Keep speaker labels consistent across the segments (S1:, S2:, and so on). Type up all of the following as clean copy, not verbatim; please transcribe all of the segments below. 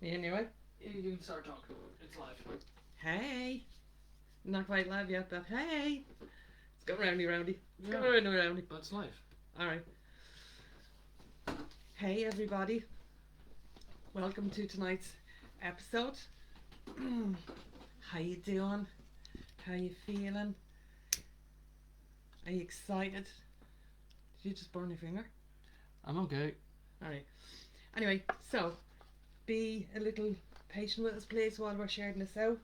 S1: Anyway.
S2: You can start talking. It's live.
S1: Hey. Not quite live yet, but hey. Let's go roundy roundy. Let's
S2: Yeah.
S1: go roundy roundy.
S2: But it's live.
S1: Alright. Hey everybody. Welcome to tonight's episode. How you doing? How you feeling? Are you excited? Did you just burn your finger?
S2: I'm okay.
S1: Alright. Anyway, so be a little patient with us please while we're sharing this out.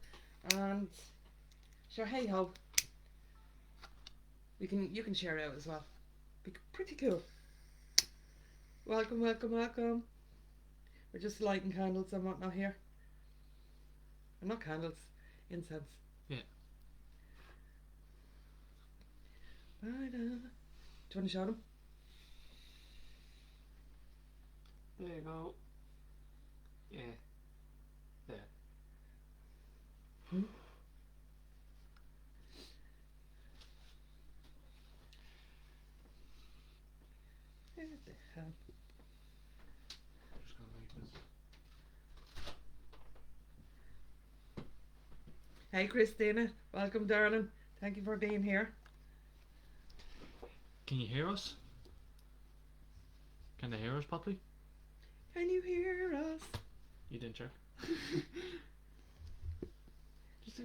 S1: And sure, hey ho. You can share it out as well. Be pretty cool. Welcome, welcome, welcome. We're just lighting candles and whatnot here. And not candles, incense.
S2: Yeah.
S1: Do you want to show them?
S2: There you go. Yeah. There.
S1: Hmm? What the hell?
S2: Just gonna make this.
S1: Hey Christina, welcome darling. Thank you for being here.
S2: Can you hear us? Can they hear us properly?
S1: Can you hear us?
S2: You didn't check.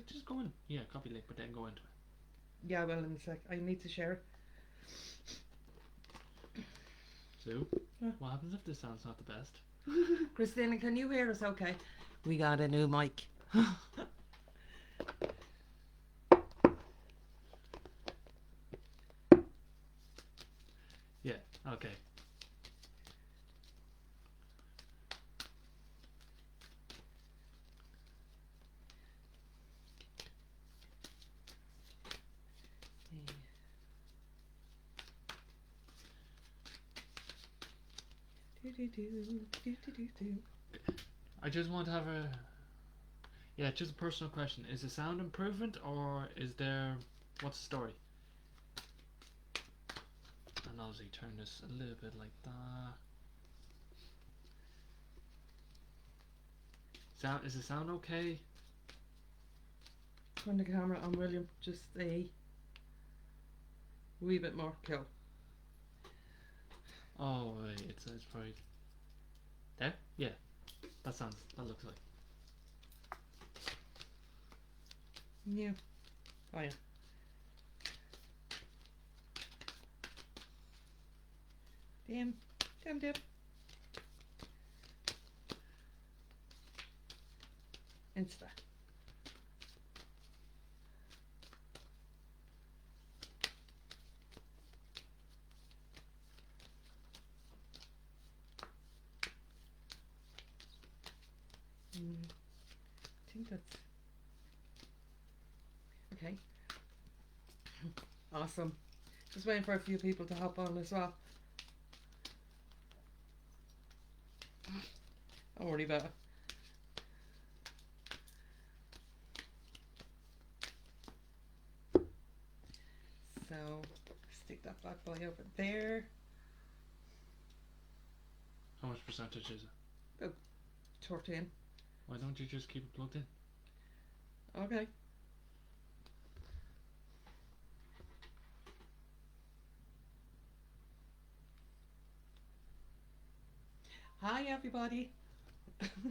S2: Just go in. Yeah, copy link, but then go into it.
S1: Yeah, well in a sec. I need to share it.
S2: So,
S1: Huh?
S2: what happens if this sound's not the best?
S1: Christina, can you hear us okay? We got a new mic.
S2: Yeah, okay. I just want to have a... Yeah, just a personal question. Is the sound improvement or is there... What's the story? And obviously turn this a little bit like that. Is the sound okay?
S1: Turn the camera on, William. Just a wee bit more cool.
S2: Oh, wait, it's probably... There? Yeah. That looks like...
S1: Yeah. Oh yeah. Damn dip. Insta. I think that's okay. Awesome. Just waiting for a few people to hop on as well. Don't worry about it. So stick that bad boy over there.
S2: How much percentage is it?
S1: 13.
S2: Why don't you just keep it plugged in?
S1: Okay. Hi everybody.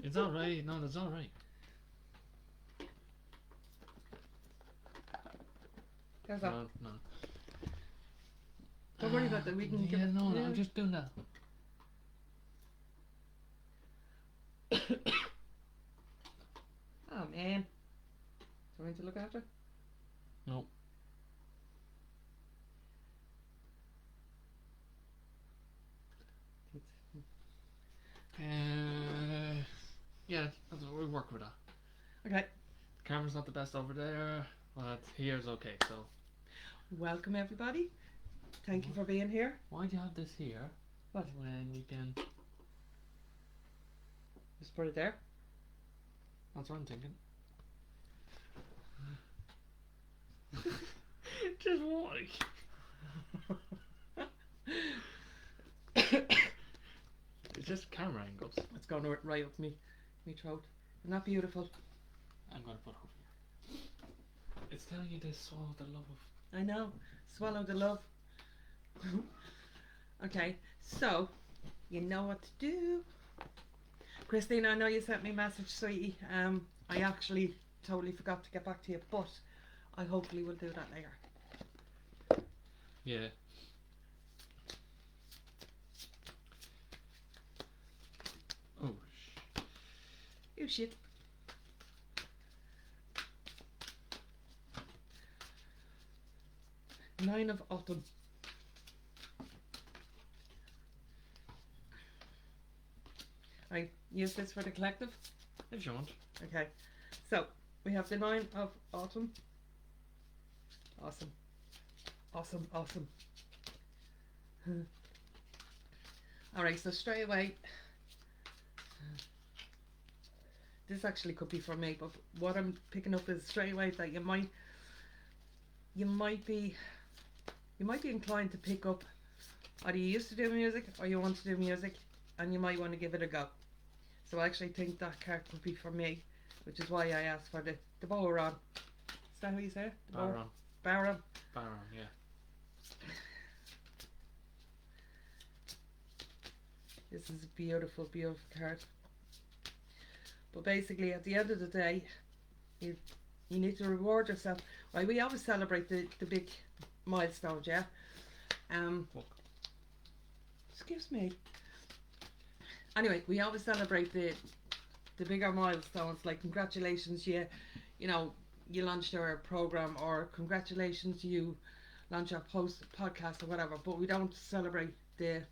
S2: It's alright. No, that's alright.
S1: How's that?
S2: No.
S1: Don't worry about that. We can give
S2: Yeah,
S1: it.
S2: no,
S1: Yeah.
S2: I'm just doing that.
S1: Oh man. Something to look after?
S2: No. Yeah, we'll work with that.
S1: Okay.
S2: The camera's not the best over there, but here's okay, so.
S1: Welcome everybody. Thank you for being here.
S2: Why do you have this here?
S1: What?
S2: When you can...
S1: Just put it there.
S2: That's what I'm thinking.
S1: Just why?
S2: It's just camera angles.
S1: It's gone right up me. me throat. Isn't that beautiful?
S2: I'm gonna put over here. It's telling you to swallow the love.
S1: I know. Swallow the love. Okay, so you know what to do. Christine, I know you sent me a message, sweetie. I actually totally forgot to get back to you, but I hopefully will do that later.
S2: Yeah. Oh,
S1: You shit. Nine of Autumn. I use this for the collective.
S2: if you want.
S1: Okay, so we have the Nine of Autumn. Awesome. Awesome, awesome. Alright, so straight away, this actually could be for me, but what I'm picking up is straight away that you might be inclined to pick up, either you used to do music or you want to do music, and you might want to give it a go. So I actually think that card could be for me, which is why I asked for the Boron. Is that how you say it? The
S2: Baron.
S1: Baron.
S2: Baron, yeah.
S1: This is a beautiful, beautiful card. But basically, at the end of the day, you need to reward yourself. Right, we always celebrate the big milestones, yeah. Excuse me. Anyway, we always celebrate the bigger milestones, like congratulations, you know, you launched your program, or congratulations, you launched your podcast or whatever. But we don't celebrate the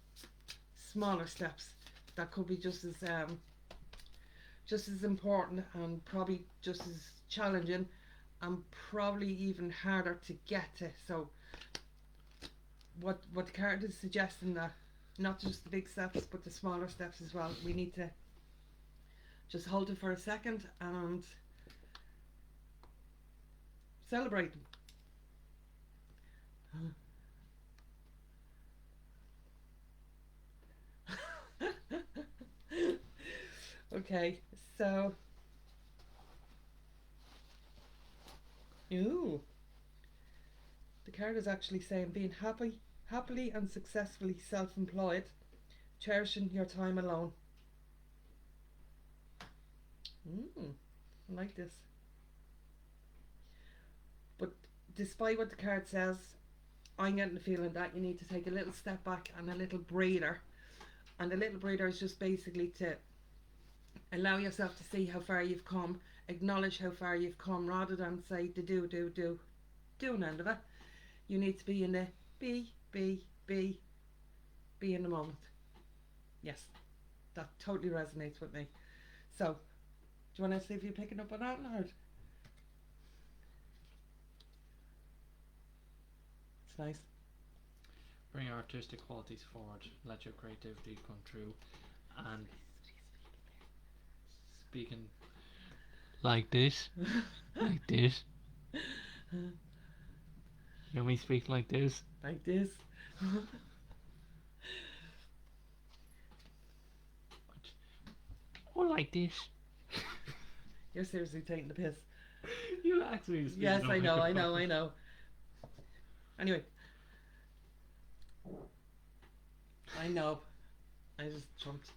S1: smaller steps that could be just as important, and probably just as challenging, and probably even harder to get to. So what the card is suggesting, that not just the big steps but the smaller steps as well, we need to just hold it for a second and celebrate them. Okay, so ooh, the card is actually saying being happily and successfully self-employed, cherishing your time alone. I like this. But despite what the card says, I'm getting the feeling that you need to take a little step back and a little breather. And the little breather is just basically to allow yourself to see how far you've come, acknowledge how far you've come, rather than say the do an end of it. You need to be in the be in the moment. Yes, that totally resonates with me. So, do you want to see if you're picking up on that, Lord? It's nice.
S2: Bring your artistic qualities forward. Let your creativity come true. And speaking like this, like this. Can we speak like this?
S1: Like this.
S2: Or like this.
S1: You're seriously taking the piss.
S2: You actually speak.
S1: Yes, I know. Anyway. I know. I just jumped.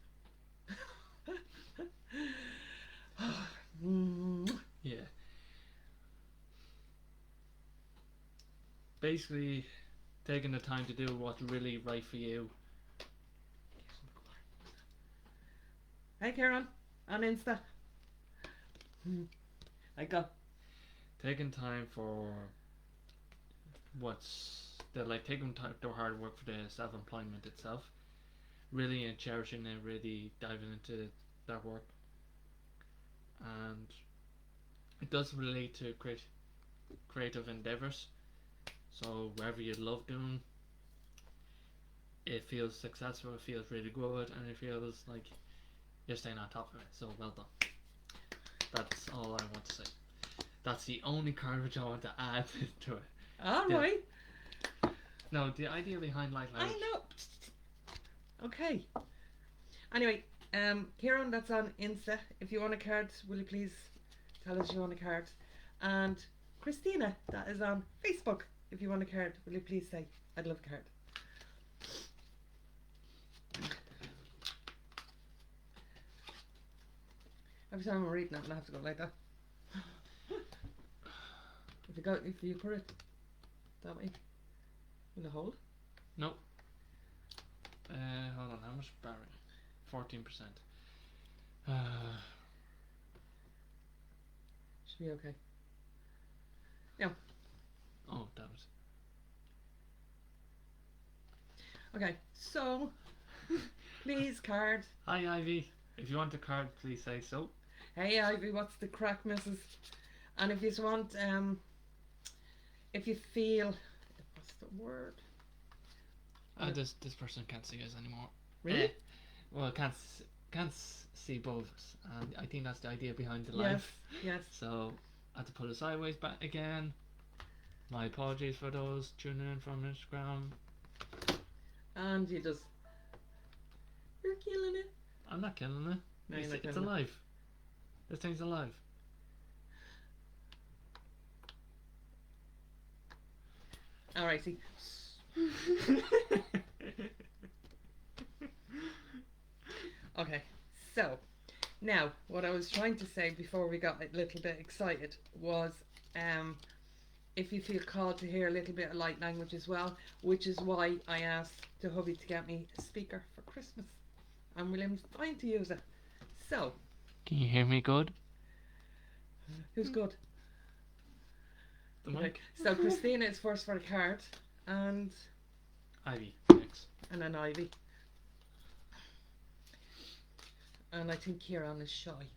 S2: Yeah. Basically, taking the time to do what's really right for you.
S1: Hey, Karen, on Insta. I go.
S2: Taking time for taking time to hard work for the self-employment itself. Really cherishing and really diving into that work. And it does relate to creative endeavors. So wherever you love doing, it feels successful, it feels really good, and it feels like you're staying on top of it. So well done. That's all I want to say. That's the only card which I want to add to it.
S1: Alright.
S2: No, the idea behind light language.
S1: I know. Okay. Anyway, Kieran, that's on Insta. If you want a card, will you please tell us you want a card? And Christina, that is on Facebook. If you want a card, will you please say, I'd love a card. Every time I'm reading it, I have to go like that. If you put it that way, will it hold?
S2: Nope. Hold on, how much Barry? 14%.
S1: Should be okay.
S2: Oh, damn it.
S1: Okay, so please, card.
S2: Hi, Ivy. If you want a card, please say so.
S1: Hey, Ivy, what's the crack, missus? And if you want, if you feel, what's the word?
S2: This person can't see us anymore.
S1: Really?
S2: Well, can't see both, and I think that's the idea behind the live.
S1: Yes.
S2: So I had to put it sideways back again. My apologies for those tuning in from Instagram.
S1: And you're killing it.
S2: I'm not killing it.
S1: No, you're not
S2: It's
S1: killing it.
S2: alive. This thing's alive.
S1: Alrighty. Okay, so now what I was trying to say before we got a little bit excited was if you feel called to hear a little bit of light language as well, which is why I asked the hubby to get me a speaker for Christmas, and William's fine to use it. So,
S2: Can you hear me good?
S1: who's good?
S2: The
S1: Okay,
S2: mic?
S1: so Christina is first for the card, and
S2: Ivy, next.
S1: then Ivy. And I think Kieran is shy.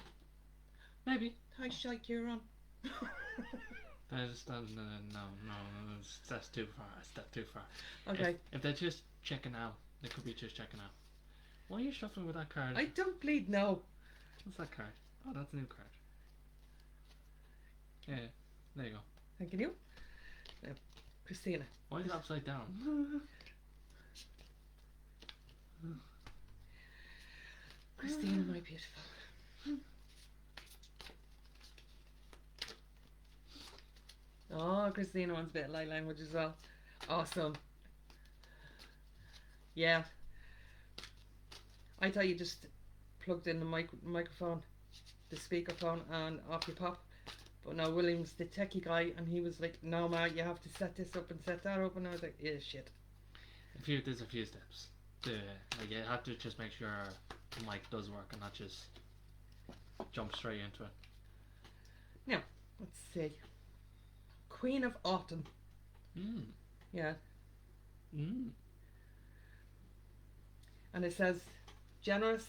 S2: Maybe.
S1: Hi, shy Kieran.
S2: That's too far. That's too far.
S1: Okay.
S2: If they're just checking out, they could be just checking out. Why are you shuffling with that card?
S1: I don't bleed no.
S2: What's that card? Oh, that's a new card. Yeah, there you go.
S1: Thank you. Now, Christina.
S2: Why is it upside down?
S1: Christina, my beautiful. Oh, Christina wants a bit of light language as well. Awesome. Yeah. I thought you just plugged in the microphone, the speakerphone, and off you pop. But no, William's the techie guy, and he was like, no, ma, you have to set this up and set that up. And I was like, yeah, shit.
S2: There's a few steps. Like, you have to just make sure the mic does work and not just jump straight into it.
S1: Now, let's see. Queen of Autumn. Yeah. And it says generous,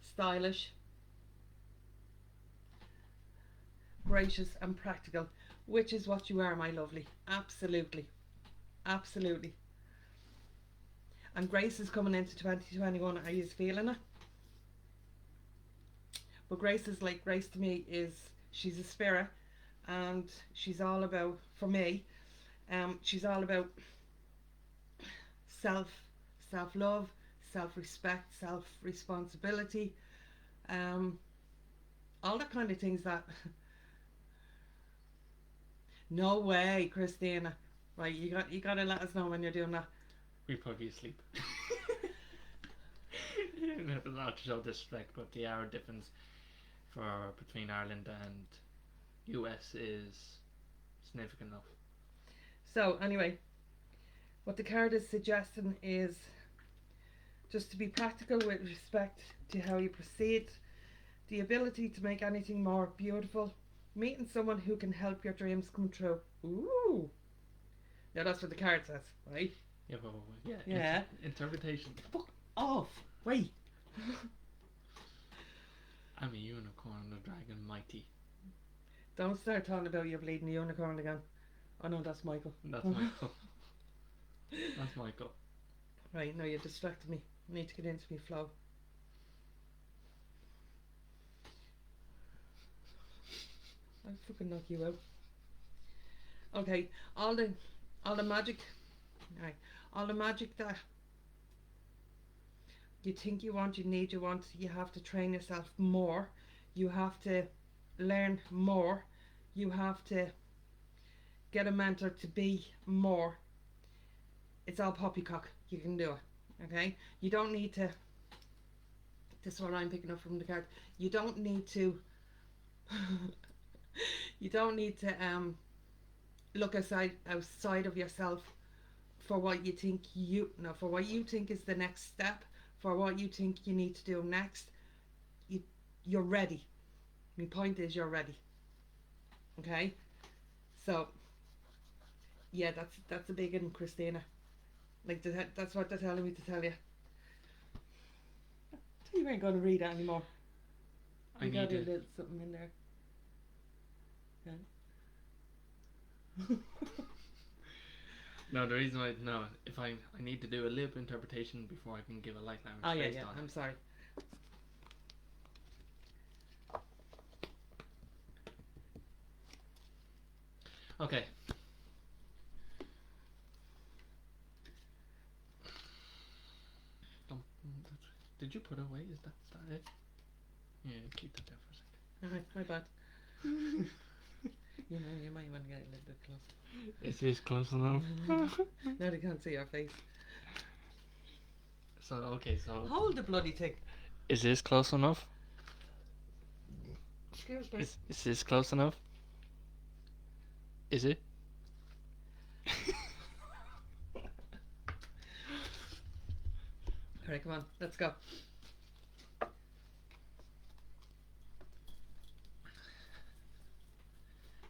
S1: stylish, gracious and practical, which is what you are, my lovely. Absolutely. Absolutely. And Grace is coming into 2021. Are you feeling it? But Grace is like, Grace to me is, she's a spirit, and she's all about, for me, she's all about self-love, self-respect, self-responsibility, all that kind of things that no way, Christina. Right, you got to let us know when you're doing that.
S2: We put you asleep. Not to show disrespect, but the hour difference between Ireland and US is significant enough.
S1: So anyway, what the card is suggesting is just to be practical with respect to how you proceed, the ability to make anything more beautiful, meeting someone who can help your dreams come true. Ooh. Now that's what the card says, right?
S2: Yeah, well, yeah.
S1: Yeah.
S2: Interpretation.
S1: Fuck off. Wait.
S2: I'm a unicorn, the dragon mighty.
S1: Don't start talking about your bleeding unicorn again. Oh no, that's Michael.
S2: That's Michael. That's Michael.
S1: Right, now you distracted me. I need to get into my flow. I'll fucking knock you out. Okay, all the magic, right? All the magic that you think you want, you have to train yourself more. You have to learn more. You have to get a mentor to be more. It's all poppycock. You can do it. Okay? You don't need to. This is what I'm picking up from the card. You don't need to. You don't need to look outside of yourself for what you think for what you think is the next step, for what you think you need to do next. You're ready. My point is you're ready. Okay? So yeah, that's a big one, Christina. Like that's what they're telling me to tell you. You ain't going to read it anymore.
S2: I
S1: You got
S2: need
S1: a
S2: to.
S1: little something in there.
S2: No, the reason why if I need to do a lip interpretation before I can give a light language
S1: Oh yeah,
S2: based
S1: yeah.
S2: on
S1: I'm
S2: it.
S1: sorry.
S2: Okay. Did you put it away? Is that it? Yeah, keep that there for a second.
S1: Alright, my bad. You might want to get a little bit closer.
S2: Is this close enough?
S1: Now they can't see your face.
S2: So so
S1: Hold the bloody thing.
S2: is this close enough?
S1: Excuse me.
S2: Is this close enough? Is it?
S1: Alright, come on, let's go.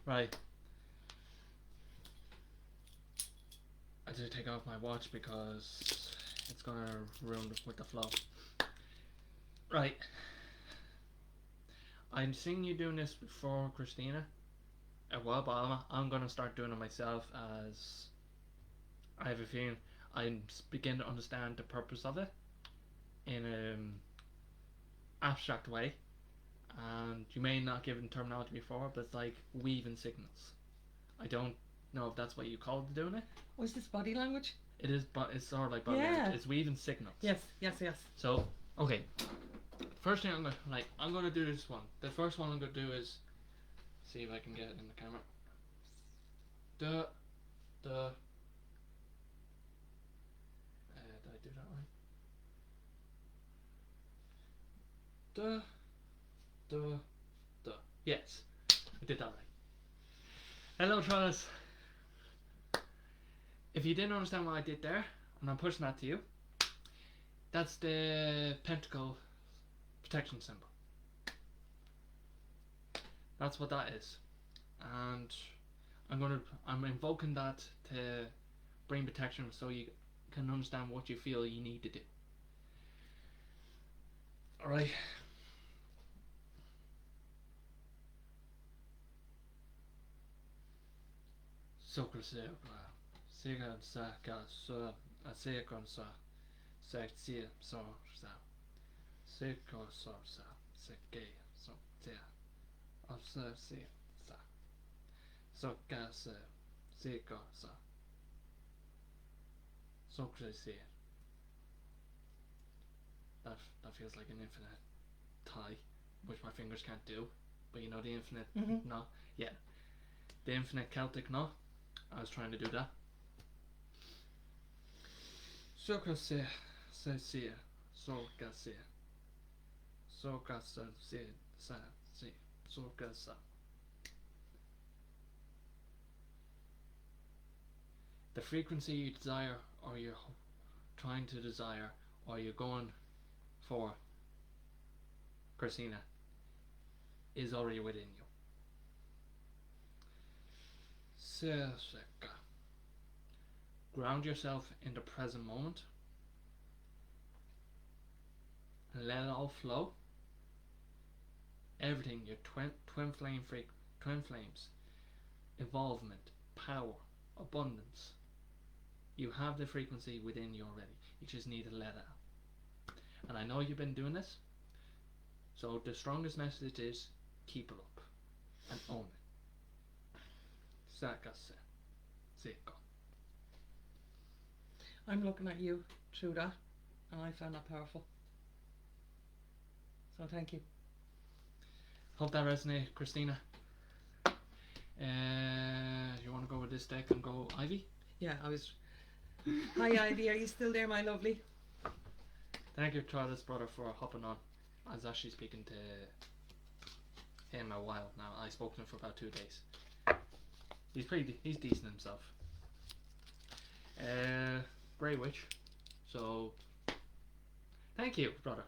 S2: Right. I did take off my watch because it's gonna ruin with the flow. Right. I'm seeing you doing this before, Christina. Well, but I'm gonna start doing it myself as I have a feeling I'm beginning to understand the purpose of it in an abstract way. And you may not give it terminology before, but it's like weaving signals. I don't know if that's what you called doing it.
S1: Was this body language?
S2: It is, but it's sort of like body
S1: Yeah.
S2: language. It's weaving signals.
S1: Yes.
S2: So, okay. First thing I'm gonna do this one. The first one I'm gonna do is see if I can get it in the camera. Did I do that right? Yes, I did that right. Hello, Travis. If you didn't understand what I did there, and I'm pushing that to you, that's the pentacle protection symbol. That's what that is, and I'm invoking that to bring protection so you can understand what you feel you need to do. All right. Socrates, Sigan Saka, so a second sa, Sekti, so sa, Seko, so sa, Seke, so tia, observe, see, sa, Sokas, Seko, sa, Socrates. That feels like an infinite tie, which my fingers can't do, but you know the infinite knot? Yeah. The infinite Celtic knot. I was trying to do that. Socrates, se, Socrates, Socrates, se, Socrates. The frequency you desire, or you're trying to desire, or you're going for, Christina, is already within you. Ground yourself in the present moment and let it all flow. Everything, your twin flames, evolvement, power, abundance. You have the frequency within you already. You just need to let it out. And I know you've been doing this, so the strongest message is keep it up and own it.
S1: I'm looking at you through that, and I found that powerful. So thank you.
S2: Hope that resonated, Christina. You want to go with this deck and go Ivy?
S1: Yeah, I was. Hi Ivy, are you still there, my lovely?
S2: Thank you, Charlotte's brother, for hopping on. I was actually speaking to him a while now. I spoke to him for about 2 days. He's decent himself. Grey Witch. So, thank you, brother.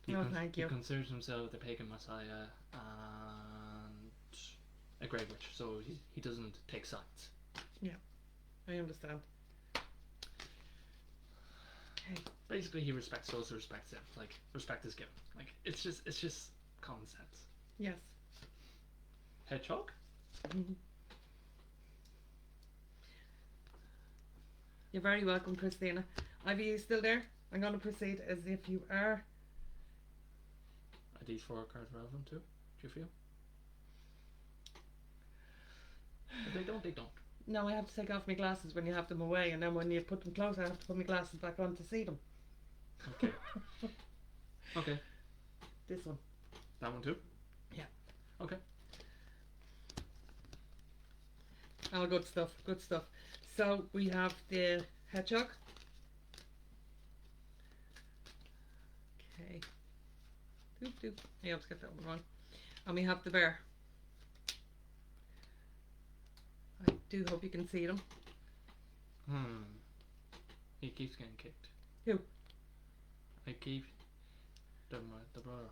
S1: Thank you.
S2: He considers himself the pagan messiah and a Grey Witch, so he doesn't take sides.
S1: I understand. Okay.
S2: Basically, he respects those who respect him. Like, respect is given. Like, it's just common sense.
S1: Yes.
S2: Hedgehog?
S1: You're very welcome, Christina. Ivy, are you still there? I'm going to proceed as if you are.
S2: Are these 4 cards relevant too? Do you feel? If they don't, they don't.
S1: No, I have to take off my glasses when you have them away, and then when you put them close, I have to put my glasses back on to see them.
S2: Okay. Okay.
S1: This one.
S2: That one too?
S1: Yeah.
S2: Okay.
S1: Oh, good stuff, good stuff. So we have the hedgehog. Okay. Doop doop. I always get that one wrong. And we have the bear. I do hope you can see them.
S2: He keeps getting kicked.
S1: Who?
S2: I keep the brother.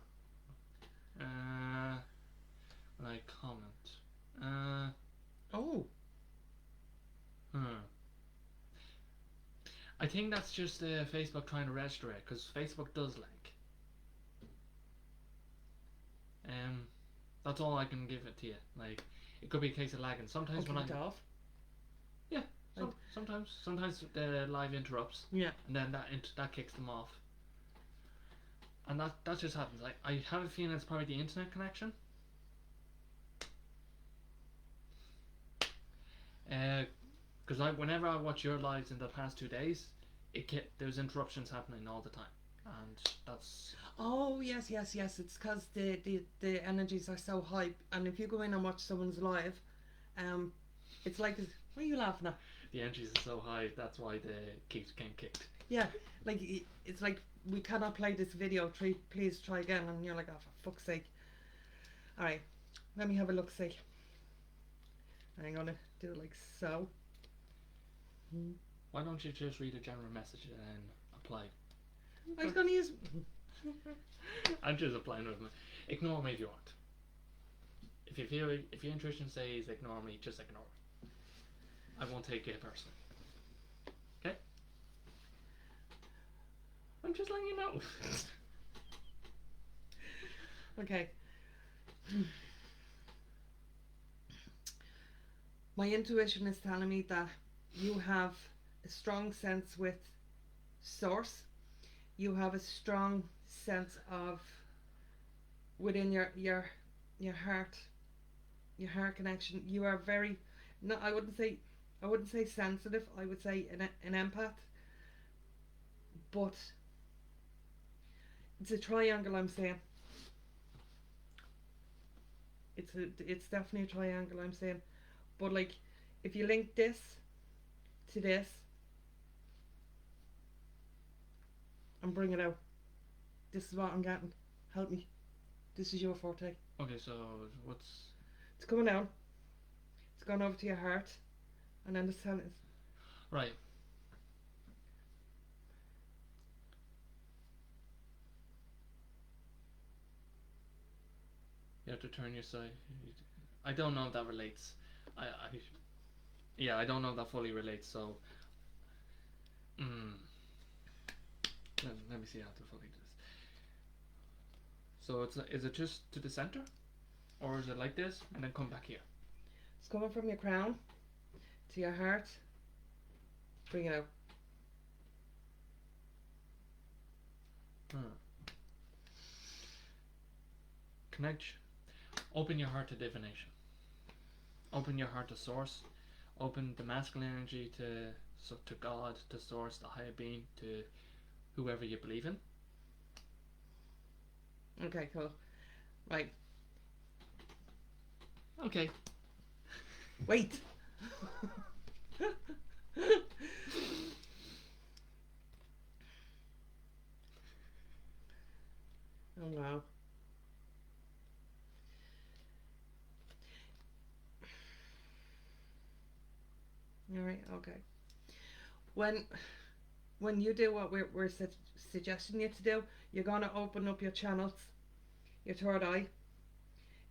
S2: When I comment.
S1: Oh.
S2: I think that's just Facebook trying to register it, because Facebook does lag. That's all I can give it to you. Like, it could be a case of lagging. Sometimes when
S1: it off.
S2: Yeah. Sometimes the live interrupts.
S1: Yeah.
S2: And then that kicks them off. And that just happens. I have a feeling it's probably the internet connection. Because whenever I watch your lives in the past 2 days, there's interruptions happening all the time, and that's.
S1: Oh yes. It's because the energies are so high, and if you go in and watch someone's live, it's like, what are you laughing at?
S2: The energies are so high. That's why the keeps getting kicked.
S1: Yeah, like it's like, we cannot play this video. Please try again, and you're like, oh, for fuck's sake. All right, let me have a look. See. I'm gonna do it like so.
S2: Why don't you just read a general message and then apply?
S1: I was gonna use.
S2: I'm just applying with me. Ignore me if you want. If your intuition says ignore me, just ignore me. I won't take it personally. Okay? I'm just letting you know.
S1: Okay. My intuition is telling me that you have a strong sense with source. You have a strong sense of within your heart, your heart connection. You are very, no, I wouldn't say sensitive. I would say an empath. But it's a triangle, I'm saying. It's definitely a triangle, I'm saying. But like, if you link this to this and bring it out, this is what I'm getting. Help me. This is your forte.
S2: Okay, so
S1: it's coming down. It's gone over to your heart, and then it's telling.
S2: Right. You have to turn your side. I don't know if that relates. I don't know if that fully relates. So, let me see how to fully do this. So is it just to the center, or is it like this and then come back here?
S1: It's coming from your crown to your heart. Bring it out.
S2: Connect. Open your heart to divination. Open your heart to source. Open the masculine energy to God, to source, the higher being, to whoever you believe in.
S1: Okay, cool. Right.
S2: Okay.
S1: Wait. Oh wow. All right. Okay. When when you do what we're suggesting you to do, you're gonna open up your channels, your third eye,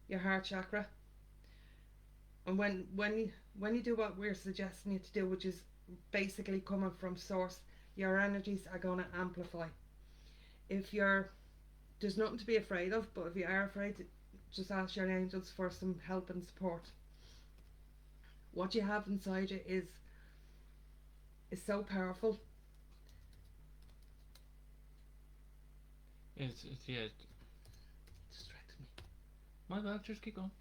S1: your heart chakra, and when you do what we're suggesting you to do, which is basically coming from source, your energies are gonna amplify. If you're There's nothing to be afraid of, but if you are afraid, just ask your angels for some help and support. What you have inside you is so powerful.
S2: It's yeah. It distracts me. My bad. Just keep going.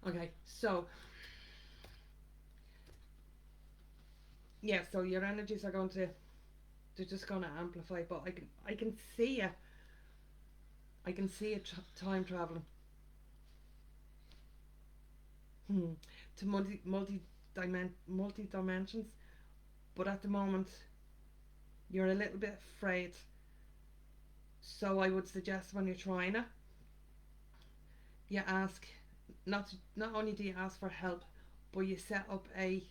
S1: Okay, so yeah, so your energies are going to they're just going to amplify. But I can see you. I can see you time traveling. To multi dimensions. But at the moment, you're a little bit afraid. So I would suggest when you're trying it, you ask not only do you ask for help, but you set up a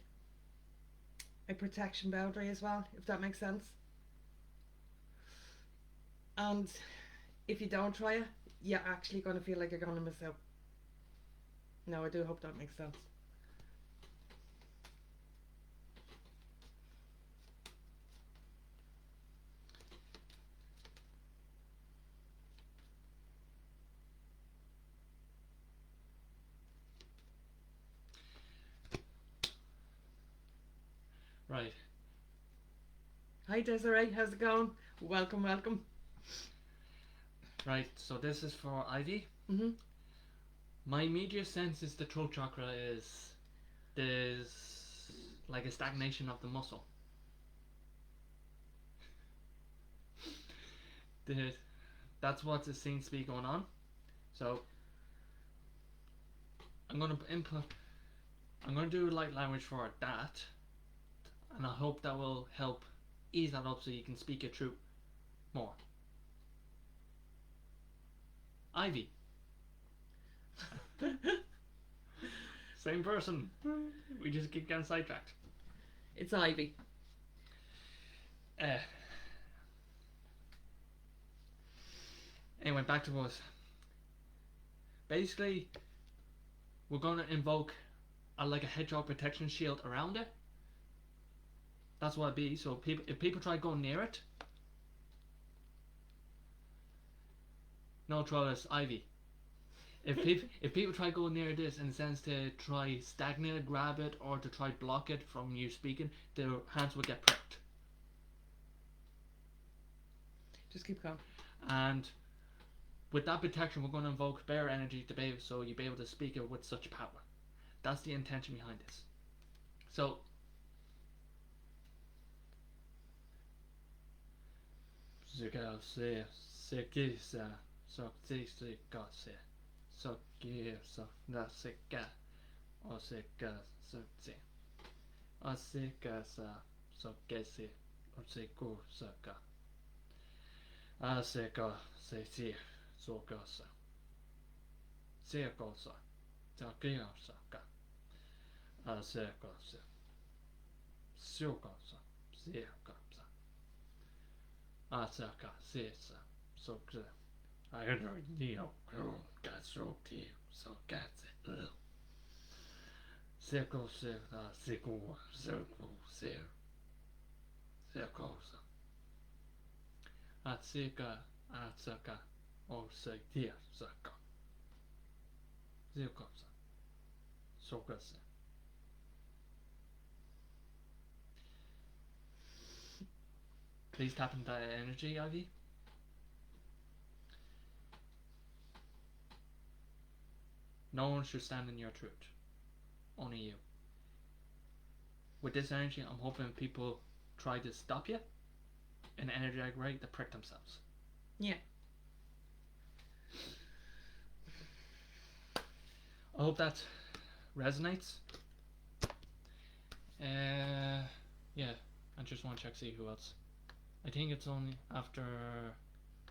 S1: protection boundary as well, if that makes sense. And if you don't try it, you're actually going to feel like you're going to miss out. No, I do hope that makes sense.
S2: Right.
S1: Hi Desiree, how's it going? Welcome, welcome.
S2: Right. So this is for Ivy.
S1: Mhm.
S2: My immediate sense is the throat chakra is there's like a stagnation of the muscle. The, that's what it seems to be going on. So I'm gonna input. I'm gonna do light language for that, and I hope that will help ease that up so you can speak it through more. Ivy. Same person. We just keep getting sidetracked.
S1: It's Ivy.
S2: Anyway, back to us. Basically, we're gonna invoke like a hedgehog protection shield around it. That's what it be. So if people try going near it, no trouble. It's Ivy. If people try going near this in the sense to try stagnate it, grab it, or to try block it from you speaking, their hands will get pricked.
S1: Just keep going.
S2: And with that protection, we're going to invoke bear energy to be able, so you'll be able to speak it with such power. That's the intention behind this. So, I don't know. Got so deep, so got it. Circle, circle, circles. Atsika, atsaka, or sekia, saka. Zirkosa, sokasa. Please tap into that energy, Ivy. No one should stand in your truth. Only you. With this energy, I'm hoping people try to stop you in an energetic way to prick themselves.
S1: Yeah.
S2: I hope that resonates. Yeah, I just want to check see who else. I think it's only after.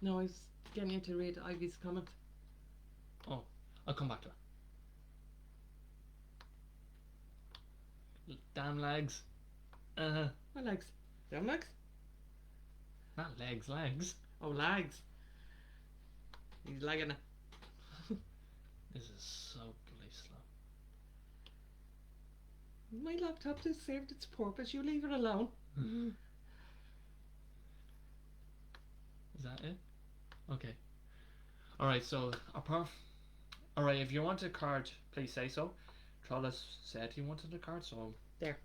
S1: No, I was getting you to read Ivy's comment.
S2: I'll come back to it. Damn legs.
S1: My legs. Them legs?
S2: Not legs, legs.
S1: Oh, legs. He's lagging it.
S2: This is so bloody slow.
S1: My laptop has served its purpose. You leave it alone.
S2: Is that it? Okay. Alright, so Alright, if you want a card, please say so. Trollis said he wanted a card, so
S1: There.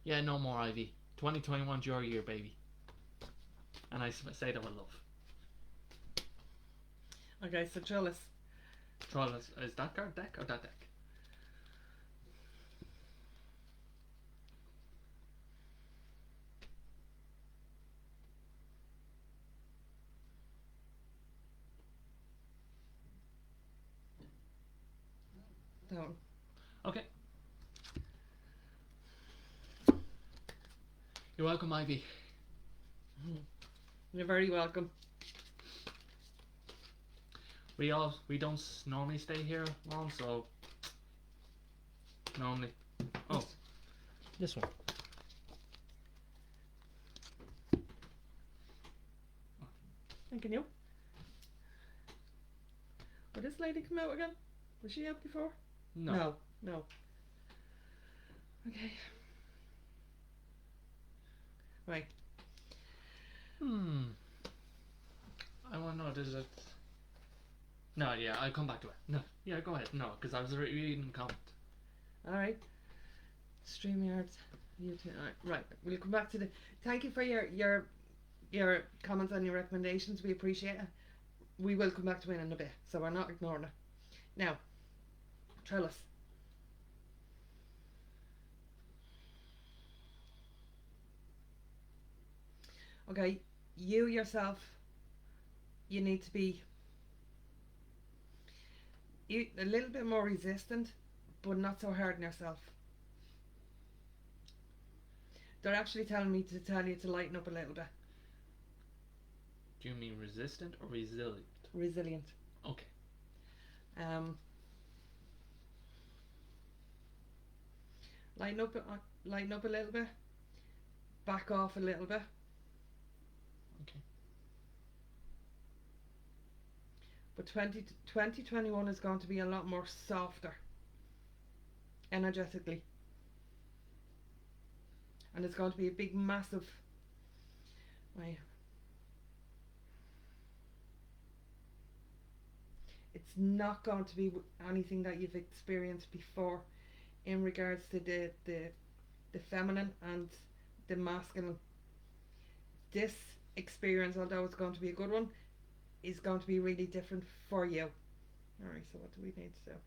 S2: yeah, no more Ivy. 2021's your year, baby. And I say that with love.
S1: Okay, so Trellis.
S2: Trollis, is that card deck or that deck?
S1: Down.
S2: Okay. You're welcome, Ivy.
S1: You're very welcome.
S2: We don't normally stay here long, so normally. Oh, this one.
S1: Thanking you. Will this lady come out again? Was she out before?
S2: No.
S1: No. Okay. Right.
S2: I want to know, does it... No, yeah, I'll come back to it. No, yeah, go ahead. No, because I was reading the comment.
S1: Alright. StreamYards. YouTube. Right. We'll come back to the... Thank you for your comments and your recommendations. We appreciate it. We will come back to it in a bit, so we're not ignoring it. Now, Trellis. Okay, you yourself, you need to be a little bit more resistant, but not so hard on yourself. They're actually telling me to tell you to lighten up a little bit.
S2: Do you mean resistant or resilient?
S1: Resilient.
S2: Okay.
S1: Lighten up a little bit. Back off a little bit.
S2: Okay.
S1: But 2021 is going to be a lot more softer energetically. And it's going to be a big, massive... It's not going to be anything that you've experienced before in regards to the feminine and the masculine. This experience, although it's going to be a good one, is going to be really different for you. Alright, so what do we need to do?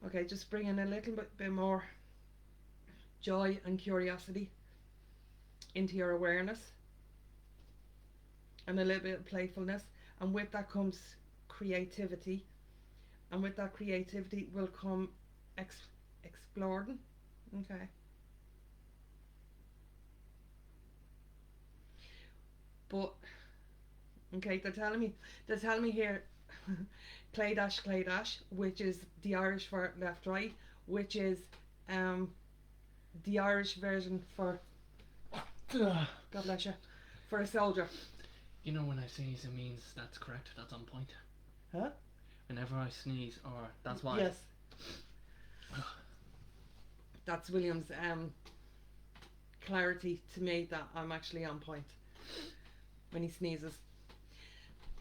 S1: Okay, just bring in a little bit more joy and curiosity into your awareness, and a little bit of playfulness, and with that comes creativity, and with that creativity will come exploring. Okay. But okay, they're telling me here clay dash, which is the Irish for left right, which is the Irish version for God bless you, for a soldier.
S2: You know, when I sneeze, it means that's correct. That's on point.
S1: Huh?
S2: Whenever I sneeze, or that's why.
S1: Yes. That's William's clarity to me that I'm actually on point when he sneezes.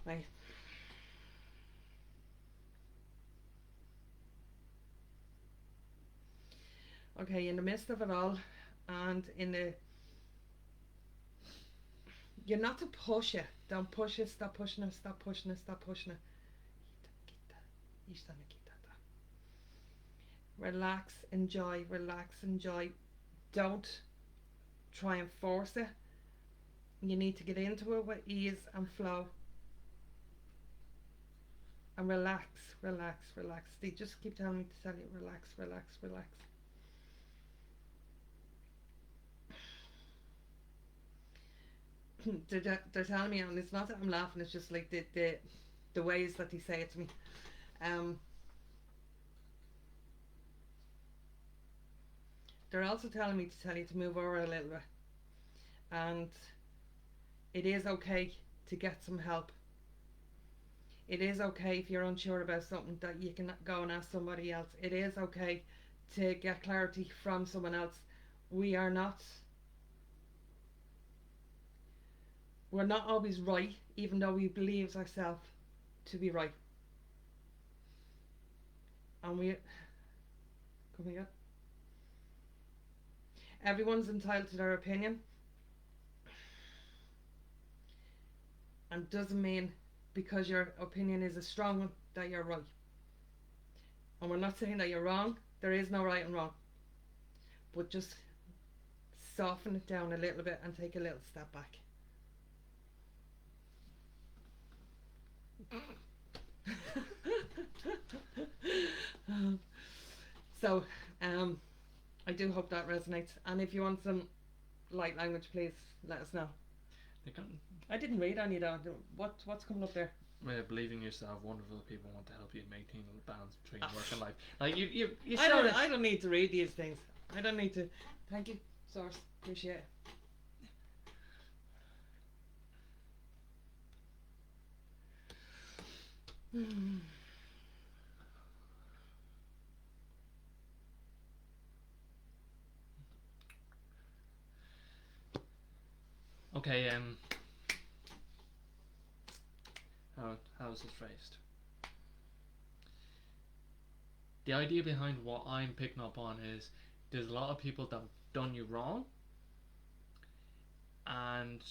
S1: Right. Okay, in the midst of it all, and you're not to push it. Don't push it. Stop pushing it. Stop pushing it. Stop pushing it. Relax, enjoy, relax, enjoy. Don't try and force it. You need to get into it with ease and flow. And relax, relax, relax. They just keep telling me to tell you, relax, relax, relax. They're telling me, and it's not that I'm laughing, it's just like the ways that they say it to me. Um, they're also telling me to tell you to move over a little bit. And it is okay to get some help. It is okay if you're unsure about something that you can go and ask somebody else. It is okay to get clarity from someone else. We are not we're not always right, even though we believe ourselves to be right. And come here. Everyone's entitled to their opinion, and doesn't mean because your opinion is a strong one that you're right. And we're not saying that you're wrong. There is no right and wrong. But just soften it down a little bit and take a little step back. So, I do hope that resonates. And if you want some light language, please let us know. I didn't read any of that. What's coming up there?
S2: Believe in yourself. Wonderful people want to help you maintain the balance between work and life. Like you
S1: I don't need to read these things. I don't need to. Thank you, Source. Appreciate it.
S2: Okay. How is this phrased? The idea behind what I'm picking up on is there's a lot of people that have done you wrong, and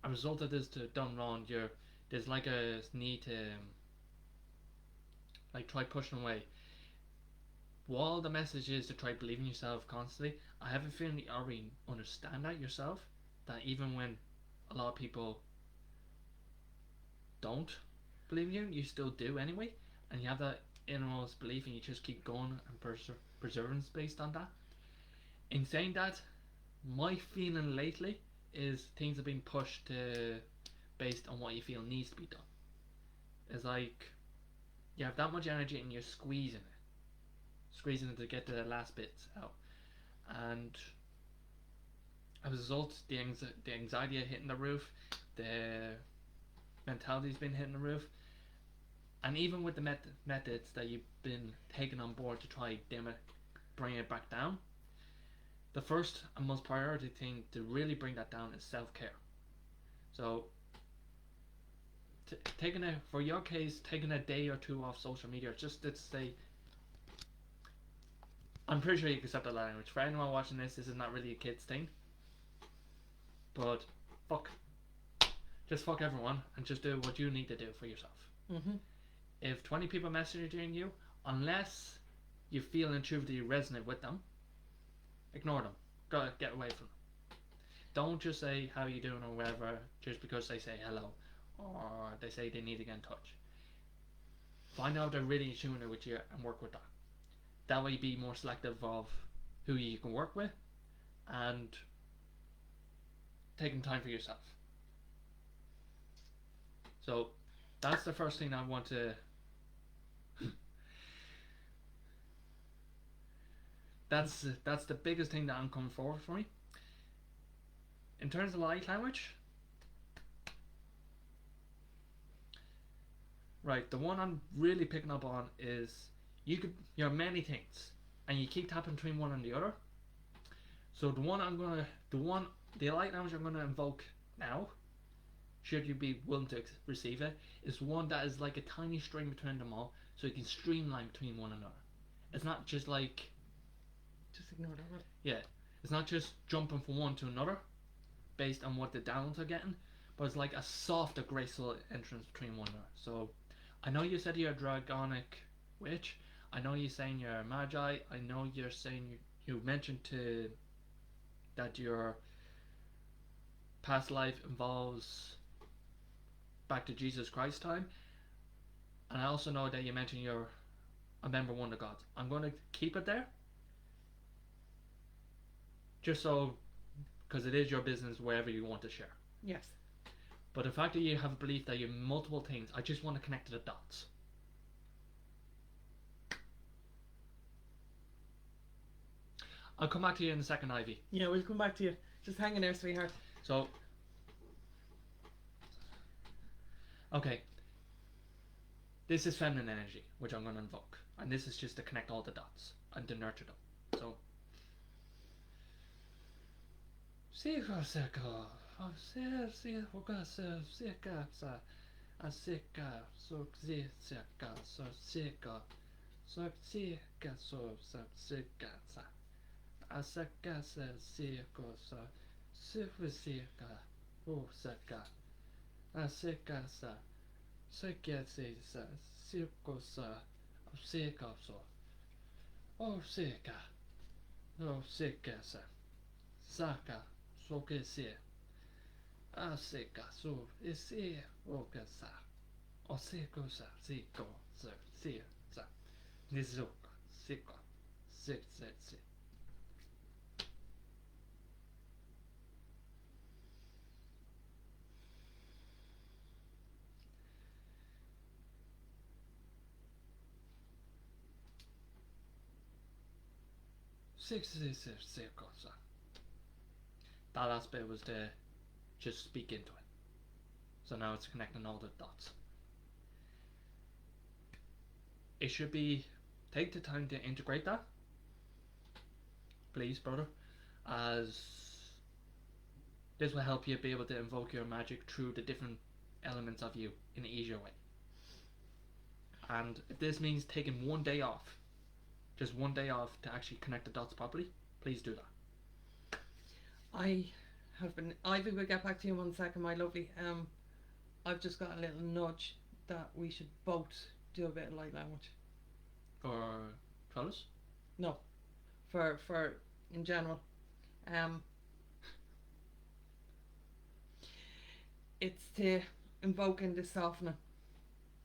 S2: a result of this to done wrong, there's like a need to like try pushing away. While the message is to try believing yourself constantly, I have a feeling you already understand that yourself. That even when a lot of people don't believe you, you still do anyway, and you have that innermost belief, and you just keep going and perseverance based on that. In saying that, my feeling lately is things have been pushed based on what you feel needs to be done. It's like you have that much energy and you're squeezing it to get the last bits out, and as a result, the anxiety are hitting the roof, the mentality's been hitting the roof, and even with the methods that you've been taking on board to try bring it back down, the first and most priority thing to really bring that down is self-care. So for your case, taking a day or two off social media, just to say, I'm pretty sure you can accept that language. For anyone watching this is not really a kid's thing, but just fuck everyone and just do what you need to do for yourself.
S1: Mm-hmm.
S2: If 20 people messaging you, unless you feel and truly resonate with them, ignore them. Go get away from them. Don't just say how you doing or whatever just because they say hello or they say they need to get in touch. Find out they're really in tune with you and work with that. That way, be more selective of who you can work with and taking time for yourself. So that's the first thing I want to that's the biggest thing that I'm coming forward for me. In terms of light language, right, the one I'm really picking up on is you're many things and you keep tapping between one and the other. So the light language I'm gonna invoke now, should you be willing to receive it, is one that is like a tiny string between them all, so you can streamline between one another. It's not just like
S1: just ignore that word.
S2: Yeah, it's not just jumping from one to another based on what the downs are getting, but it's like a softer, graceful entrance between one another. So I know you said you're a dragonic witch. I know you're saying you're a magi. I know you're saying you mentioned that your past life involves back to Jesus Christ time, and I also know that you mentioned you're a member of one of the gods. I'm going to keep it there, just so, because it is your business wherever you want to share.
S1: Yes.
S2: But the fact that you have a belief that you have multiple things, I just want to connect to the dots. I'll come back to you in a second, Ivy.
S1: Yeah, we'll come back to you. Just hang in there, sweetheart.
S2: So, okay. This is feminine energy, which I'm going to invoke. And this is just to connect all the dots and to nurture them. So, Saka sokese aseka so ese okasa osekosa siko se sa nizoka sika se. Six kosa. That last bit was to just speak into it. So now it's connecting all the dots. It should be, take the time to integrate that, please, brother, as this will help you be able to invoke your magic through the different elements of you in an easier way. And if this means taking one day off, just one day off to actually connect the dots properly, please do that.
S1: I have been. Ivy will get back to you in 1 second, my lovely. I've just got a little nudge that we should both do a bit of light language.
S2: For Trellis?
S1: No, for in general. It's to invoking the softening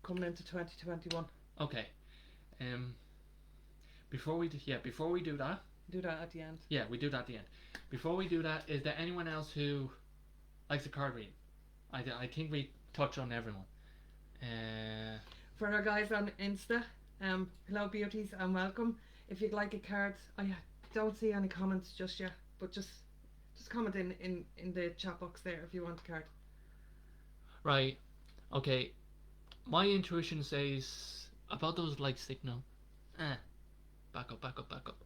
S1: coming into 2021.
S2: Okay. Before we do that.
S1: Do that at the end.
S2: Yeah, we do that at the end. Before we do that, is there anyone else who likes a card reading? I think we touch on everyone.
S1: For our guys on Insta, hello beauties and welcome. If you'd like a card, I don't see any comments just yet, but just comment in the chat box there if you want a card.
S2: Right. Okay. My intuition says about those like signal. Back up.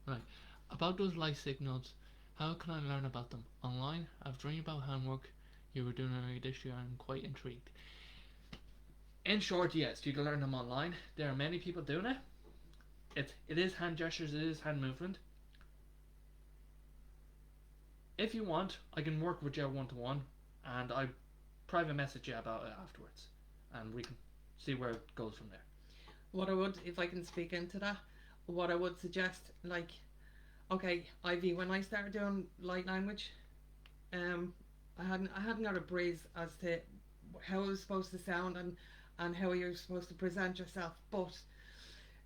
S2: Right. About those light signals, how can I learn about them? Online? I've dreamed about handwork you were doing earlier this year and I'm quite intrigued. In short, yes, you can learn them online. There are many people doing it. It is hand gestures, it is hand movement. If you want, I can work with you one-to-one and I private message you about it afterwards. And we can see where it goes from there.
S1: What I would, if I can speak into that, what I would suggest, like, okay, Ivy, when I started doing light language, I hadn't got a breeze as to how it was supposed to sound and how you're supposed to present yourself. But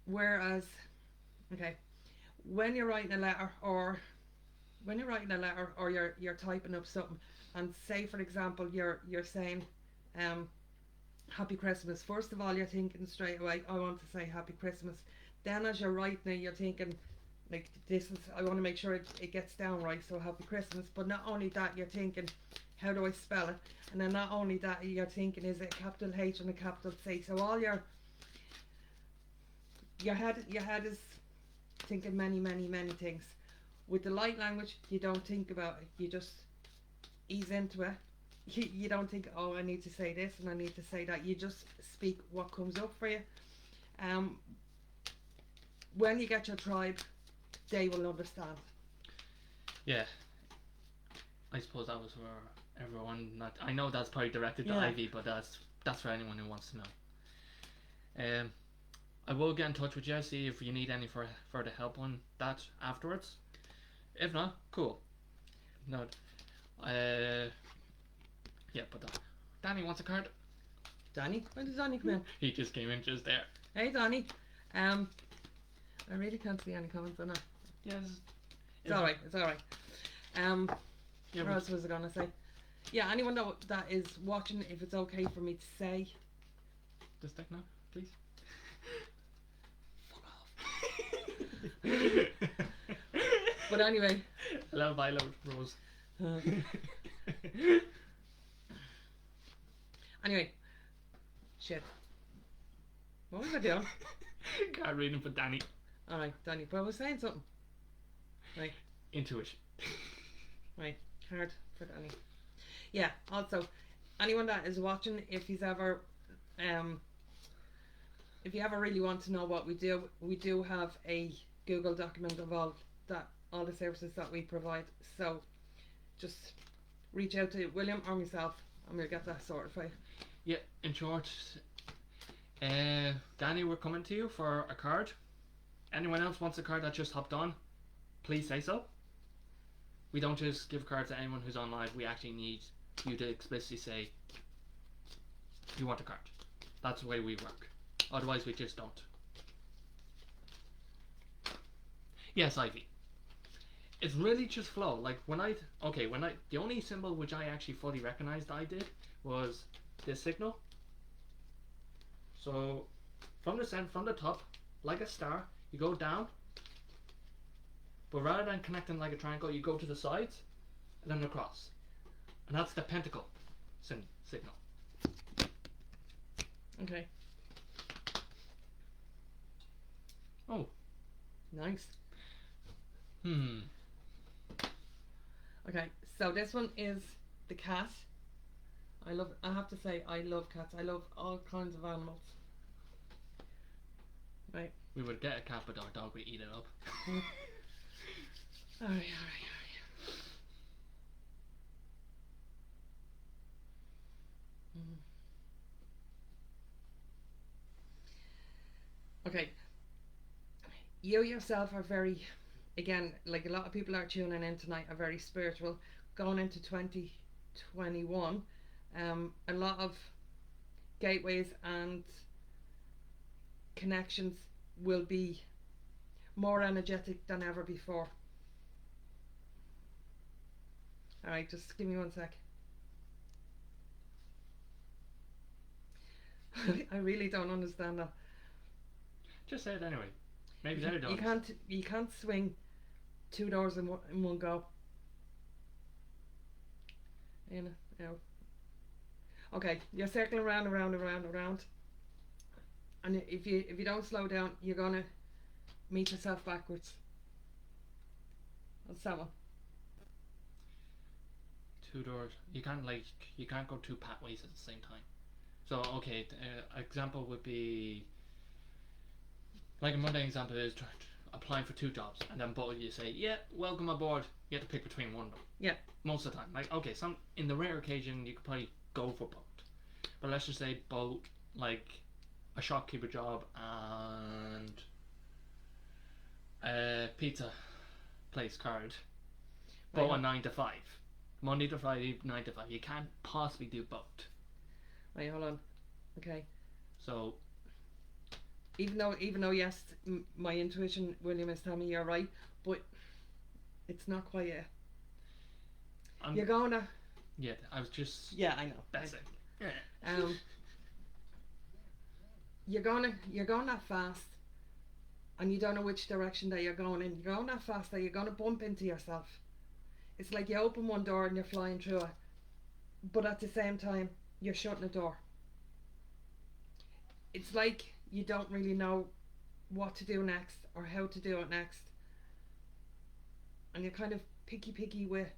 S1: whereas, okay, when you're writing a letter or you're typing up something, and say for example you're saying Happy Christmas. First of all, you're thinking straight away, I want to say Happy Christmas. Then as you're writing it, you're thinking, like, this is, I want to make sure it gets down right, so Happy Christmas. But not only that, you're thinking, how do I spell it? And then not only that, you're thinking, is it a capital H and a capital C? So all your head is thinking many things. With the light language, you don't think about it. You just ease into it. You don't think, oh, I need to say this and I need to say that. You just speak what comes up for you. When you get your tribe, they will understand.
S2: Yeah. I suppose that was for everyone. I know that's probably directed to
S1: Yeah.
S2: Ivy, but that's for anyone who wants to know. I will get in touch with you, see if you need any further help on that afterwards. If not, cool. No, yeah, but Danny wants a card.
S1: Danny? When did Danny come in?
S2: He just came in just there.
S1: Hey, Danny. I really can't see any comments on it.
S2: Yes.
S1: It's alright, it's alright.
S2: Yeah,
S1: What else was I gonna say? Yeah, anyone that is watching, if it's okay for me to say.
S2: the stick now, please.
S1: But anyway.
S2: Hello, Violet Rose.
S1: Anyway. Shit. What was I doing?
S2: Card reading for Danny.
S1: Alright, Danny, but I was saying something. Right.
S2: Intuition.
S1: Right, card for Danny. Yeah, also, anyone that is watching, if you ever really want to know what we do have a Google document of all the services that we provide. So just reach out to William or myself and we'll get that sorted for you.
S2: Yeah, in short, Danny, we're coming to you for a card. Anyone else wants a card that just hopped on, please say so. We don't just give cards to anyone who's on live. We actually need you to explicitly say you want a card. That's the way we work. Otherwise we just don't. Yes, Ivy. It's really just flow. Like the only symbol which I actually fully recognized I did was this signal. So from the top, like a star, you go down, but rather than connecting like a triangle, you go to the sides and then across, and that's the pentacle signal.
S1: Okay.
S2: Oh,
S1: nice. Okay, so this one is the cat. I have to say, I love cats. I love all kinds of animals. Right.
S2: We would get a cat, but our dog would eat it up.
S1: Alright. Okay. You yourself are very, again, like a lot of people are tuning in tonight, are very spiritual. Going into 2021, a lot of gateways and connections will be more energetic than ever before. Alright, just give me 1 sec. I really don't understand that.
S2: Just say it anyway. Maybe they're dogs.
S1: You can't swing 2 doors in one go. You know. Okay, you're circling around, and if you don't slow down, you're gonna meet yourself backwards. What's that one?
S2: 2 doors. You can't go 2 pathways at the same time. So okay, example would be like a mundane example is applying for 2 jobs, and then both of you say, "Yeah, welcome aboard." You have to pick between one of them.
S1: Yeah.
S2: Most of the time, like okay, in the rare occasion you could probably go for both, but let's just say both, like a shopkeeper job and a pizza place card, both a 9 to 5, Monday to Friday, 9 to 5. You can't possibly do both.
S1: Wait, hold on. Okay.
S2: So
S1: even though yes, my intuition, William, is telling me you're right, but it's not quite it. You're gonna.
S2: Yeah, I was just.
S1: Yeah, I know.
S2: That's it. Yeah.
S1: You're going that fast, and you don't know which direction that you're going in. You're going that fast that you're gonna bump into yourself. It's like you open one door and you're flying through it, but at the same time you're shutting the door. It's like you don't really know what to do next or how to do it next, and you're kind of picky with,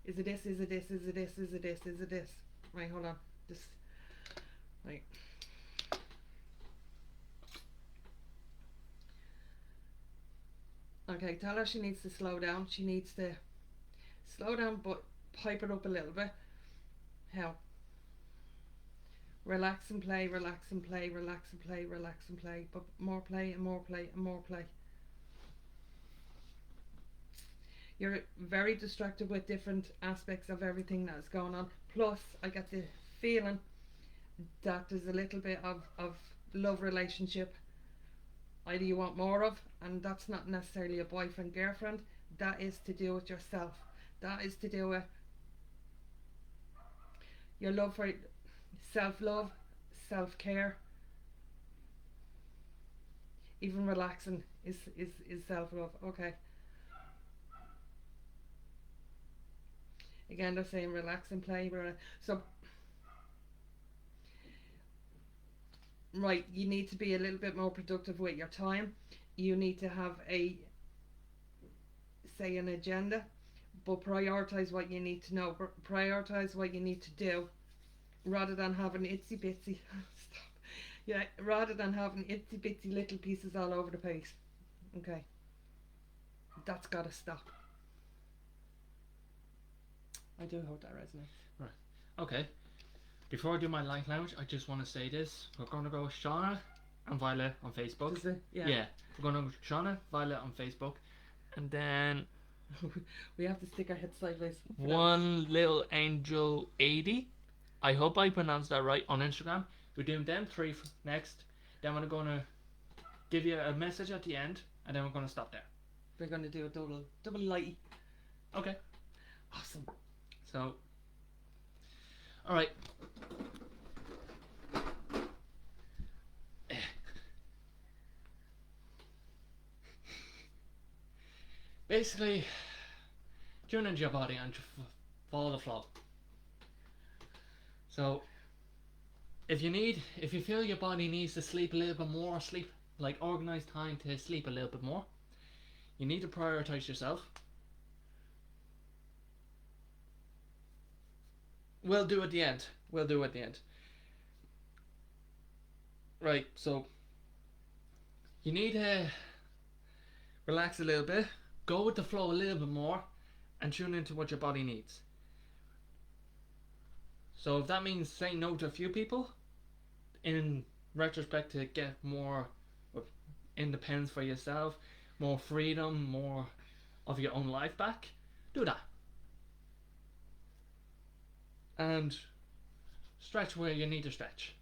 S1: is it this, is it this, is it this, is it this, is it this? Right, hold on, just right. Okay, tell her she needs to slow down. She needs to slow down, but pipe it up a little bit. How? Relax and play, relax and play, relax and play, relax and play, but more play and more play and more play. You're very distracted with different aspects of everything that's going on. Plus, I get the feeling that there's a little bit of love relationship either you want more of, and that's not necessarily a boyfriend girlfriend. That is to do with yourself. That is to do with your love for self-love, self-care. Even relaxing is self-love. Okay. Again, they're saying relax and play. So, right, you need to be a little bit more productive with your time. You need to have an agenda, but prioritize what you need to know. Prioritize what you need to do, rather than having itsy bitsy. Stop. Yeah, rather than having itsy bitsy little pieces all over the place. Okay, that's gotta stop. I do hope that resonates.
S2: Right. Okay. Before I do my light lounge, I just want to say this. We're going to go with Shauna and Violet on Facebook.
S1: Does it? Yeah.
S2: Yeah. We're going to go Shauna, Violet on Facebook. And then
S1: We have to stick our heads sideways.
S2: One Little Angel 80. I hope I pronounced that right on Instagram. We're doing them three next. Then we're going to give you a message at the end. And then we're going to stop there.
S1: We're going to do a double lighty.
S2: Okay.
S1: Awesome.
S2: So, alright. Basically, tune into your body and follow the flow. So, if you feel your body needs to sleep a little bit more, organized time to sleep a little bit more, you need to prioritize yourself. We'll do at the end. Right, so you need to relax a little bit, go with the flow a little bit more, and tune into what your body needs. So if that means saying no to a few people, in retrospect, to get more independence for yourself, more freedom, more of your own life back, do that. And stretch where you need to stretch,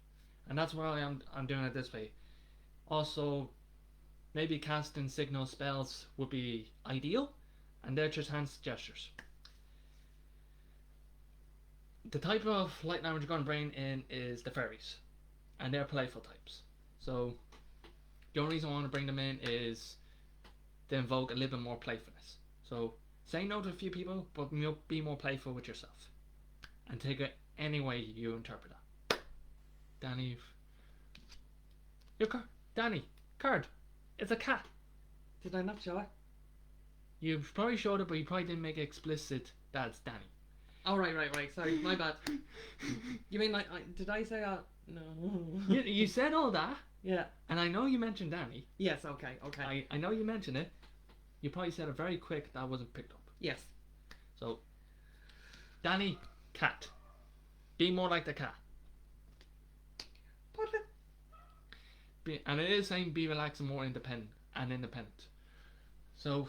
S2: and that's why I'm doing it this way. Also, maybe casting signal spells would be ideal, and they're just hand gestures. The type of light language you're going to bring in is the fairies, and they're playful types. So the only reason I want to bring them in is to invoke a little bit more playfulness. So say no to a few people, but be more playful with yourself. And take it any way you interpret that. Danny. Danny. Card. It's a cat.
S1: Did I not show it?
S2: You probably showed it, but you probably didn't make it explicit that it's Danny.
S1: Oh, right. Sorry, my bad. You mean did I say no.
S2: You said all that.
S1: Yeah.
S2: And I know you mentioned Danny.
S1: Yes, okay.
S2: I know you mentioned it. You probably said it very quick that wasn't picked up.
S1: Yes.
S2: So, Danny. Cat. Be more like the cat. And it is saying be relaxed and more independent. So,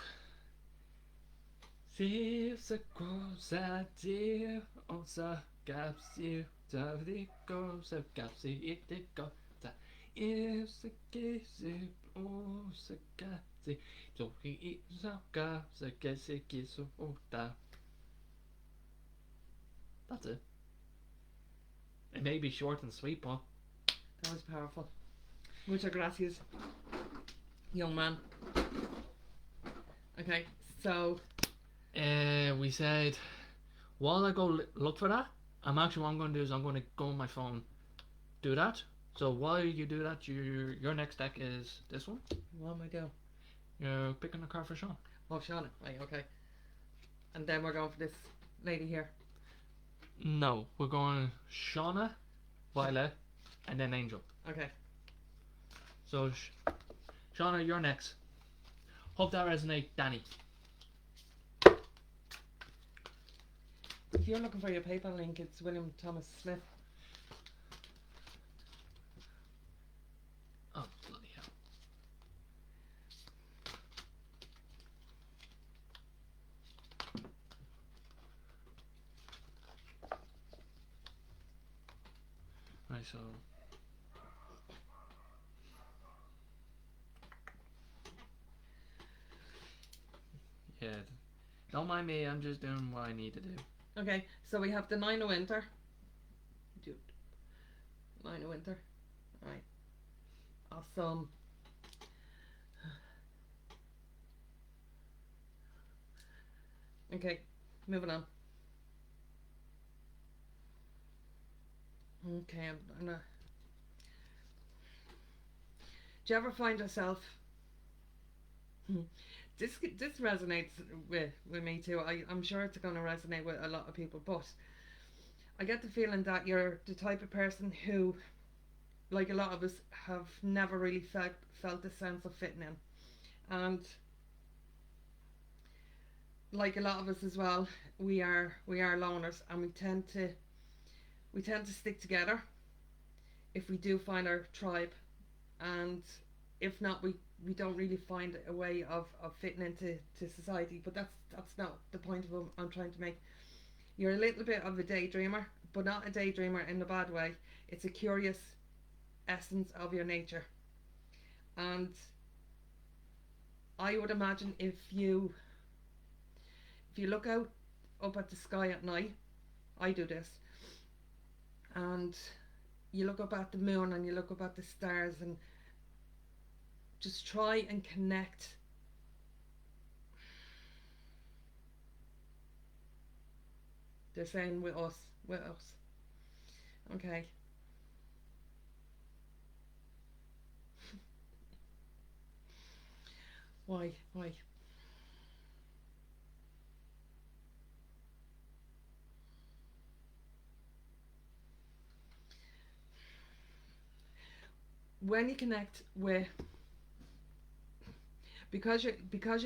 S2: si se cosa dire, on sa capsi, davdi cosa capsi, it cosa, if se kesi, o se capsi, so he is a capsi, kesi kisu ota. That's it. It may be short and sweet, but
S1: that was powerful. Muchas gracias, young man. Okay, so
S2: we said while I go look for that, what I'm going to do is I'm going to go on my phone, do that. So while you do that, your next deck is this one.
S1: What am I doing?
S2: You're picking a card for Sean.
S1: Oh, Shauna. Right, okay. And then we're going for this lady here.
S2: No, we're going Shauna, Violet, and then Angel.
S1: Okay.
S2: So, Shauna, you're next. Hope that resonates, Danny.
S1: If you're looking for your PayPal link, it's William Thomas Smith.
S2: Right, so yeah, don't mind me. I'm just doing what I need to do.
S1: Okay, so we have the Nine of Winter. Dude, Nine of Winter. Alright. Awesome. Okay, moving on. Okay, I'm gonna. Do you ever find yourself? This resonates with me too. I'm sure it's going to resonate with a lot of people, but I get the feeling that you're the type of person who, like a lot of us, have never really felt a sense of fitting in, and like a lot of us as well, we are loners, and we tend to stick together if we do find our tribe, and if not, we don't really find a way of fitting into society. But that's not the point of what I'm trying to make. You're a little bit of a daydreamer, but not a daydreamer in a bad way. It's a curious essence of your nature. And I would imagine if you look out up at the sky at night, I do this, and you look up at the moon and you look up at the stars, and just try and connect. They're saying with us, with us. Okay. Why? Why? When you connect with, because your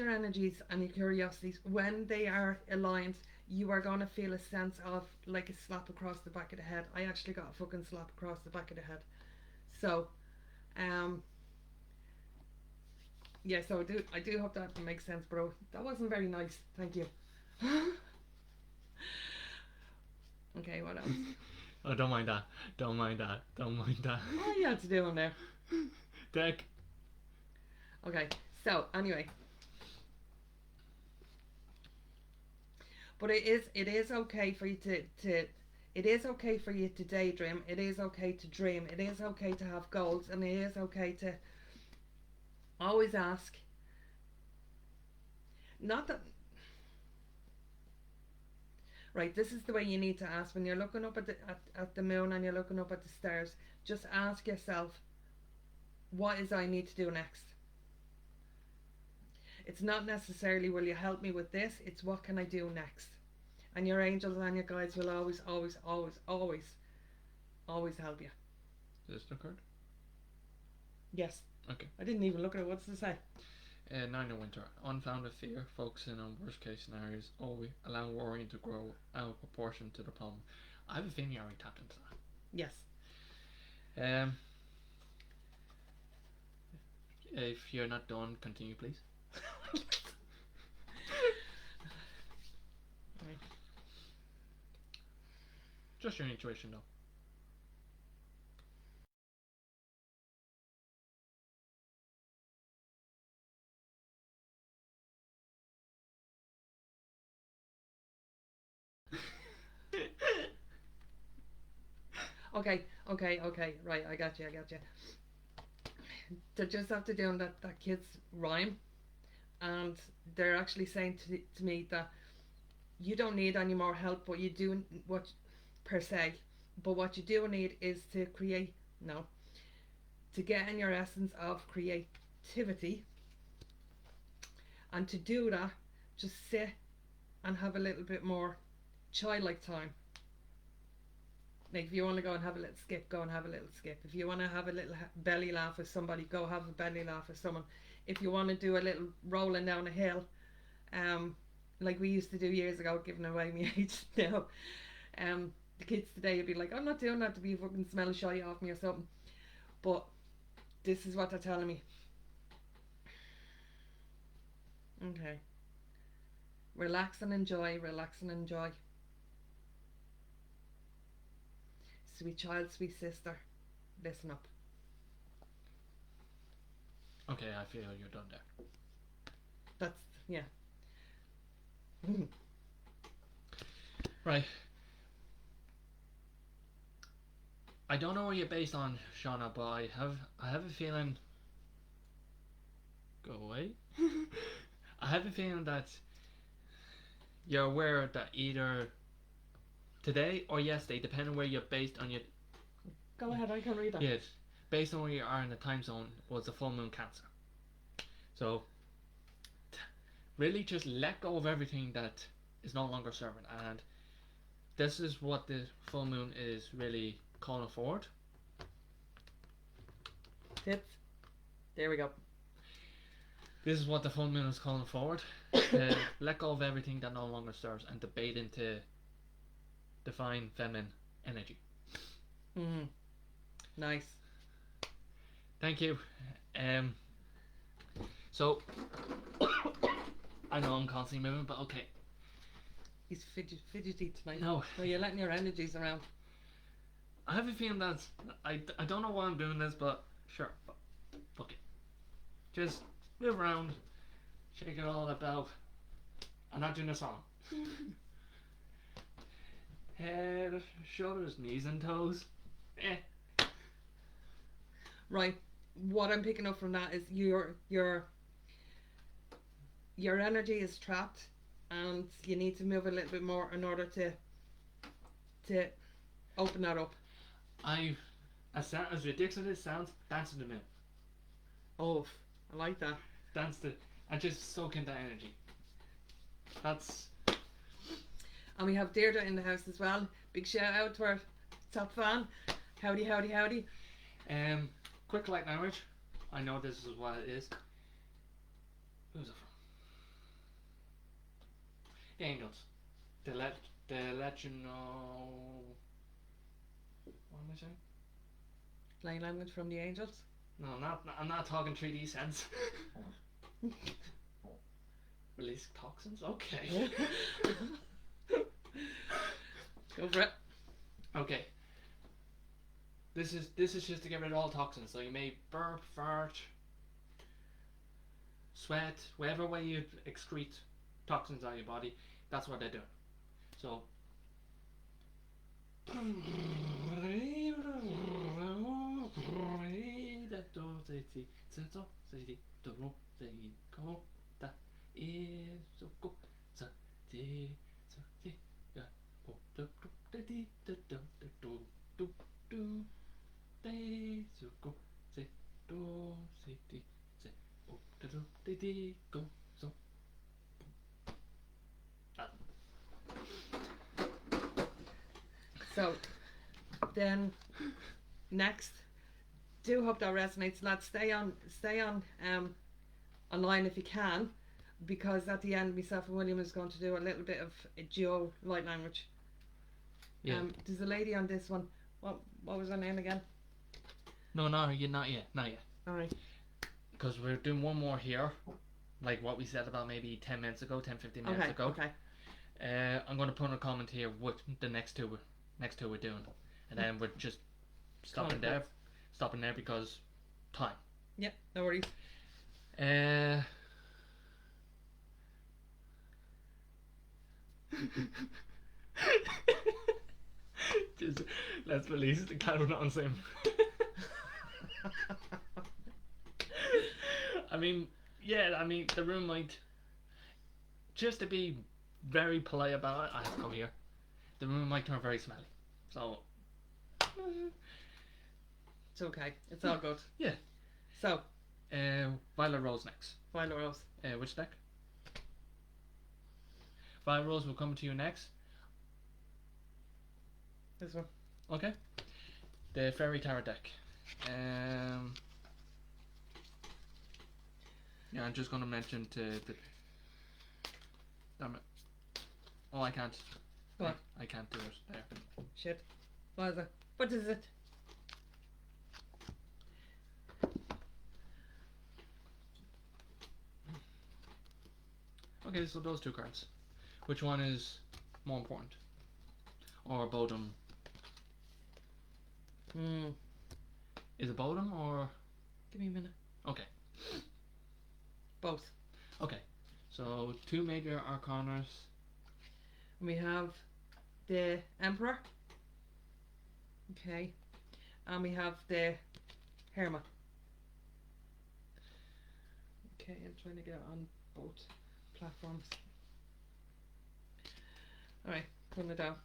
S1: energies and your curiosities, when they are aligned, you are gonna feel a sense of like a slap across the back of the head. I actually got a fucking slap across the back of the head. So, um, yeah. So I do hope that makes sense, bro. That wasn't very nice. Thank you. Okay, what else?
S2: Oh, don't mind that. Don't mind that. Don't mind that.
S1: What you had to do in there?
S2: Deck.
S1: Okay. So anyway, but it is okay for you to it is okay for you to daydream. It is okay to dream. It is okay to have goals, and it is okay to always ask. Not that right. This is the way you need to ask when you're looking up at the moon and you're looking up at the stars. Just ask yourself, what is I need to do next? It's not necessarily will you help me with this. It's what can I do next? And your angels and your guides will always, always, always, always, always help you.
S2: Is this the card?
S1: Yes.
S2: Okay.
S1: I didn't even look at it. What's it say?
S2: Nine of Winter. Unfounded fear, focusing on worst case scenarios, always allow worrying to grow out of proportion to the problem. I have a feeling you already tapped into that.
S1: Yes.
S2: If you're not done, continue, please.
S1: Right.
S2: Just your intuition, though.
S1: Okay. Right, I got you. They just have to do that kid's rhyme, and they're actually saying to me that you don't need any more help, but you do what per se, but what you do need is to create no, to get in your essence of creativity, and to do that, just sit and have a little bit more childlike time. Like if you want to go and have a little skip, go and have a little skip. If you want to have a little belly laugh with somebody, go have a belly laugh with someone. If you want to do a little rolling down a hill, like we used to do years ago, giving away my age now, the kids today would be like, I'm not doing that to be fucking smell shy off me or something. But this is what they're telling me. Okay. Relax and enjoy. sweet child, sweet sister, listen up.
S2: Okay, I feel you're done there.
S1: That's, yeah.
S2: Right. I don't know what you're based on, Shauna, but I have a feeling. Go away. I have a feeling that you're aware that either today or yesterday, depending where you're based on your
S1: Go ahead, I can read that.
S2: yes, based on where you are in the time zone, was the full moon Cancer. So really, just let go of everything that is no longer serving, and this is what the full moon is really calling forward.
S1: Tips. There we go.
S2: This is what the full moon is calling forward. To let go of everything that no longer serves and to bathe into divine feminine energy.
S1: Nice.
S2: Thank you. So I know I'm constantly moving, but okay.
S1: He's fidgety tonight.
S2: No,
S1: So you're letting your energies around.
S2: I have a feeling that I don't know why I'm doing this, but sure, fuck it. Just move around, shake it all about. I'm not doing a song. Head, shoulders, knees and toes.
S1: Right. What I'm picking up from that is your energy is trapped, and you need to move a little bit more in order to open that up.
S2: As ridiculous as it sounds, dance in the moon.
S1: Oh, I like that.
S2: And just soak in that energy. That's.
S1: And we have Deirdre in the house as well. Big shout out to our top fan. Howdy, howdy, howdy.
S2: Quick light language. I know this is what it is. Who's it from? The angels. They let you know. What am I saying?
S1: Plain language from the angels.
S2: No, I'm not talking 3D sense. Release toxins? Okay.
S1: Go for it.
S2: Okay. This is just to get rid of all toxins. So you may burp, fart, sweat, whatever way you excrete toxins out of your body, that's what they're doing. So
S1: So then next, do hope that resonates, lads. Stay on online if you can, because at the end myself and William is going to do a little bit of a duo light language.
S2: yeah.
S1: There's a lady on this one. What was her name again?
S2: No, not yet.
S1: Alright.
S2: Because we're doing one more here, like what we said about maybe 10 minutes ago, 10-15 minutes ago.
S1: Okay.
S2: I'm going to put a comment here with the next two we're doing, and then we're just stopping there because time.
S1: Yep, no worries.
S2: Just let's release the countdown soon. I mean, the room might, just to be very polite about it, I have to come here. The room might turn very smelly, so
S1: It's okay. It's all good.
S2: Yeah.
S1: So,
S2: Violet Rose next.
S1: Violet Rose.
S2: Which deck? Violet Rose will come to you next.
S1: This one.
S2: Okay. The Fairy Tarot deck. Yeah, I'm just gonna mention to the. Damn it. Oh, I can't.
S1: What?
S2: I can't do it there.
S1: Shit. What is it? What is it?
S2: Okay, so those two cards. Which one is more important? Or both of them
S1: Mm.
S2: Is it both of them or?
S1: Give me a minute.
S2: Okay.
S1: Both.
S2: Okay. So 2 major arcanas.
S1: We have the Emperor. Okay. And we have the Hermit. Okay, I'm trying to get on both platforms. Alright, putting it down.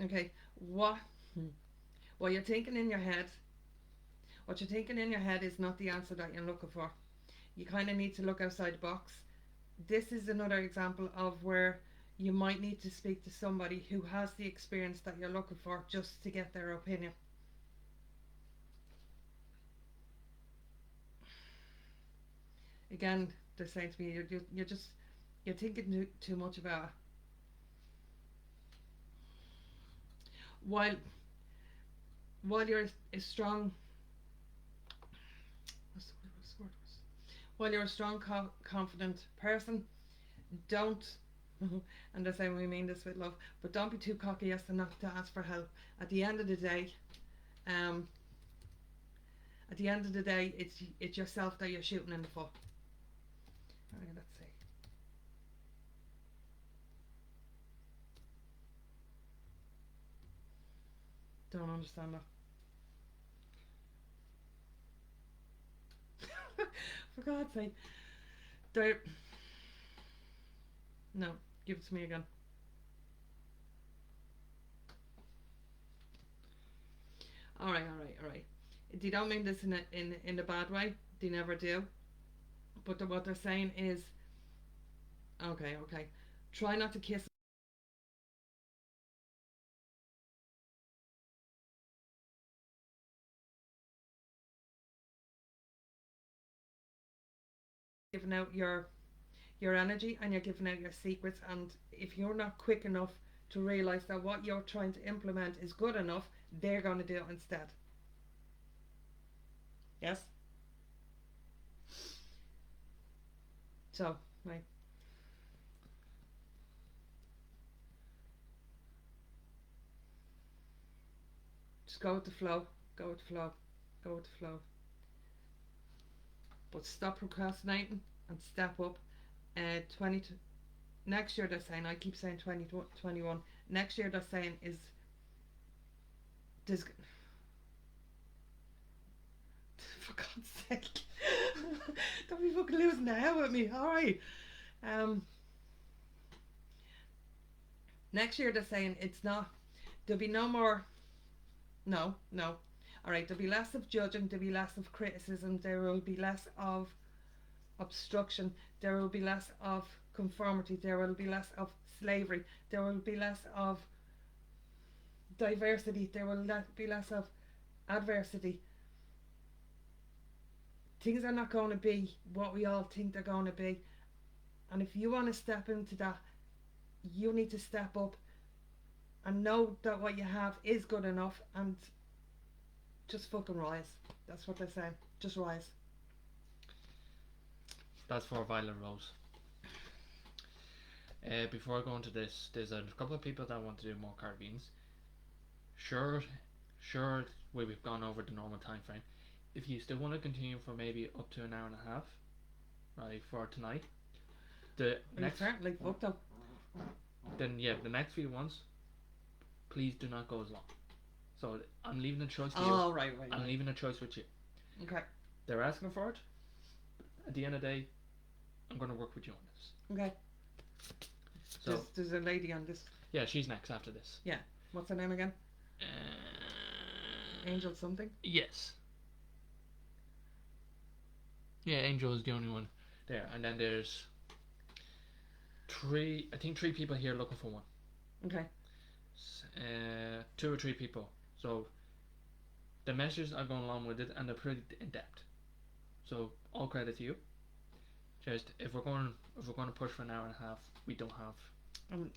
S1: Okay, what you're thinking in your head, what you're thinking in your head is not the answer that you're looking for. You kind of need to look outside the box. This is another example of where you might need to speak to somebody who has the experience that you're looking for just to get their opinion. Again, they're saying to me, you're thinking too much about it. While you're a strong, while you're a strong, confident person, don't, and they're saying we mean this with love, but don't be too cocky as to not to ask for help. At the end of the day, it's yourself that you're shooting in the foot. Alright, let's see. Don't understand that. For God's sake. No, give it to me again. Alright. They don't mean this in a bad way. They never do. But what they're saying is, okay. Try not to kiss giving out your energy, and you're giving out your secrets, and if you're not quick enough to realize that what you're trying to implement is good enough, they're going to do it instead. Yes? So, right. Just go with the flow. But stop procrastinating and step up. 20 next year they're saying, I keep saying 2021. Next year they're saying is this. For God's sake, don't be fucking losing the hell with me. All right. Next year they're saying it's not. There'll be no more. No. All right. There'll be less of judging. There'll be less of criticism. There will be less of obstruction. There will be less of conformity. There will be less of slavery. There will be less of diversity. There will be less of adversity. Things are not going to be what we all think they're going to be, and if you want to step into that, you need to step up and know that what you have is good enough, and just fucking rise. That's what they're saying. Just rise.
S2: That's for Violet Rose. Before I go into this, there's a couple of people that want to do more card readings. Sure, we've gone over the normal time frame. If you still want to continue for maybe up to an hour and a half, right, for tonight, the next
S1: booked up.
S2: Then the next few ones, please do not go as long. So I'm leaving the choice to you.
S1: Oh, right.
S2: I'm leaving the choice with you.
S1: Okay.
S2: They're asking for it. At the end of the day, I'm going to work with you on this.
S1: Okay. So there's a lady on this.
S2: Yeah, she's next after this.
S1: Yeah. What's her name again? Angel something?
S2: Yes. Yeah, Angel is the only one there. And then there's three people here looking for one.
S1: Okay.
S2: 2 or 3 people. So the messages are going along with it, and they're pretty in depth. So all credit to you. Just if we're going to push for an hour and a half, we don't have.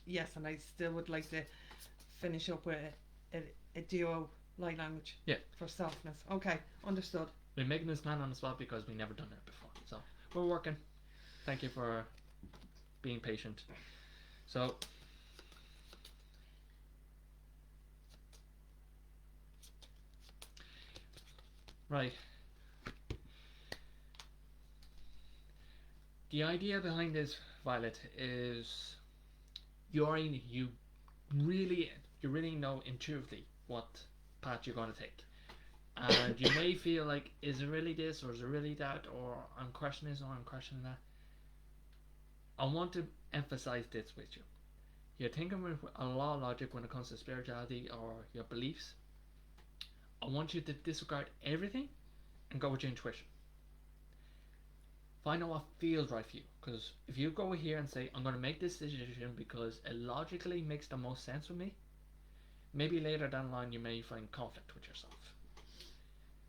S1: Yes, and I still would like to finish up with a duo light language.
S2: Yeah.
S1: For softness. Okay, understood.
S2: We're making this plan on the spot because we never done it before. So we're working. Thank you for being patient. So right. The idea behind this, Violet, is you really know intuitively what path you're going to take. And you may feel like, is it really this or is it really that, or I'm questioning this or I'm questioning that. I want to emphasize this with you. You're thinking with a lot of logic when it comes to spirituality or your beliefs. I want you to disregard everything and go with your intuition. Find out what feels right for you. Because if you go here and say, I'm going to make this decision because it logically makes the most sense with me, maybe later down the line you may find conflict with yourself.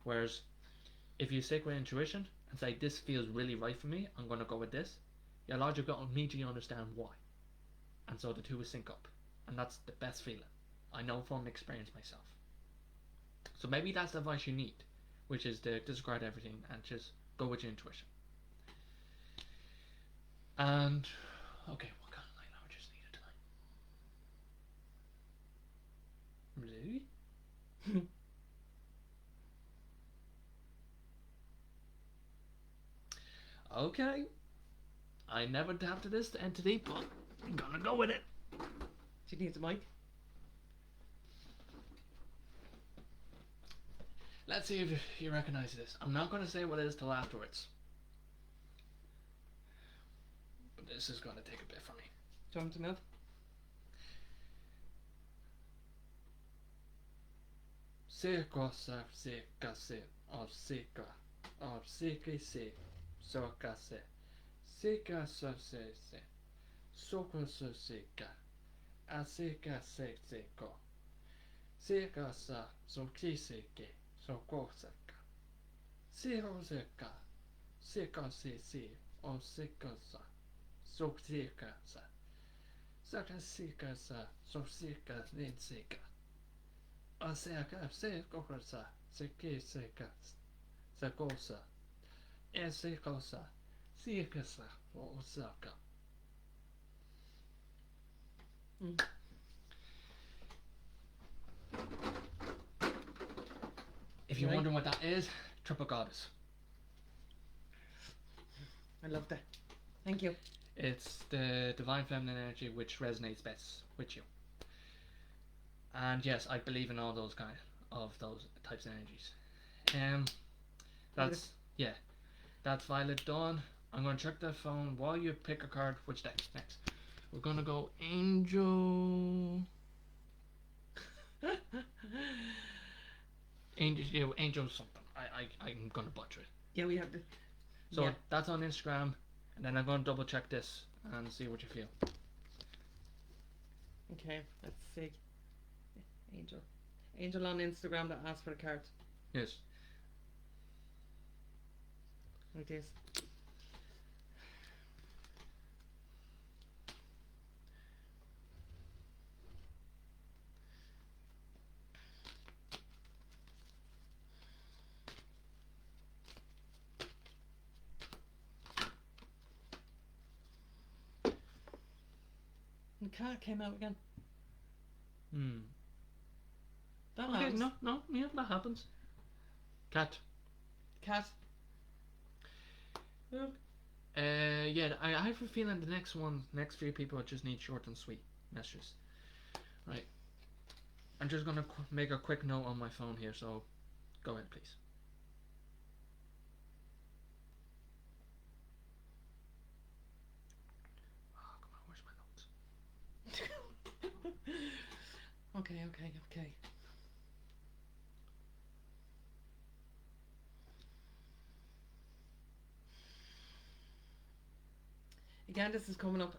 S2: Whereas if you stick with intuition and say, this feels really right for me, I'm going to go with this, your logic will immediately understand why. And so the two will sync up. And that's the best feeling. I know from experience myself. So maybe that's the advice you need, which is to disregard everything and just go with your intuition. And, okay, what kind of light languages needed tonight? Really? Okay. I never tapped to this entity, but I'm gonna go with it.
S1: She needs a mic.
S2: Let's see if you recognize this. I'm not gonna say what it is till afterwards. But this is gonna take a bit for me.
S1: Do you want to move?
S2: Seka sa seka se of seka of seke se soka se seka sa se se soko sa seka aseka se seko seka sa soki seke soko seka seho seka seka se se o seka sa sokeka sa saka seka sa soseka nen seka Aseka sekosa seke seka sekosa esekosa sekasa osaka. If you're
S1: Right.
S2: wondering what that is, Triple Goddess.
S1: I love that. Thank you.
S2: It's the divine feminine energy which resonates best with you. And yes, I believe in all those kind of those types of energies. That's Violet Dawn. I'm gonna check that phone while you pick a card. Which deck next? We're gonna go Angel. Angel something. I'm gonna butcher it.
S1: Yeah, we have to.
S2: So
S1: Yeah.
S2: that's on Instagram, and then I'm gonna double check this and see what you feel.
S1: Okay, let's see. Angel. Angel on Instagram that asked for the cards.
S2: Yes.
S1: Like this. The cat came out again. That
S2: Okay,
S1: happens.
S2: no, yeah, that happens. Cat.
S1: Cat. Look.
S2: Yeah, I have a feeling the next few people just need short and sweet messages. Right. I'm just gonna make a quick note on my phone here, so go ahead, please. Oh, come on, where's my notes?
S1: Okay. Again, this is coming up.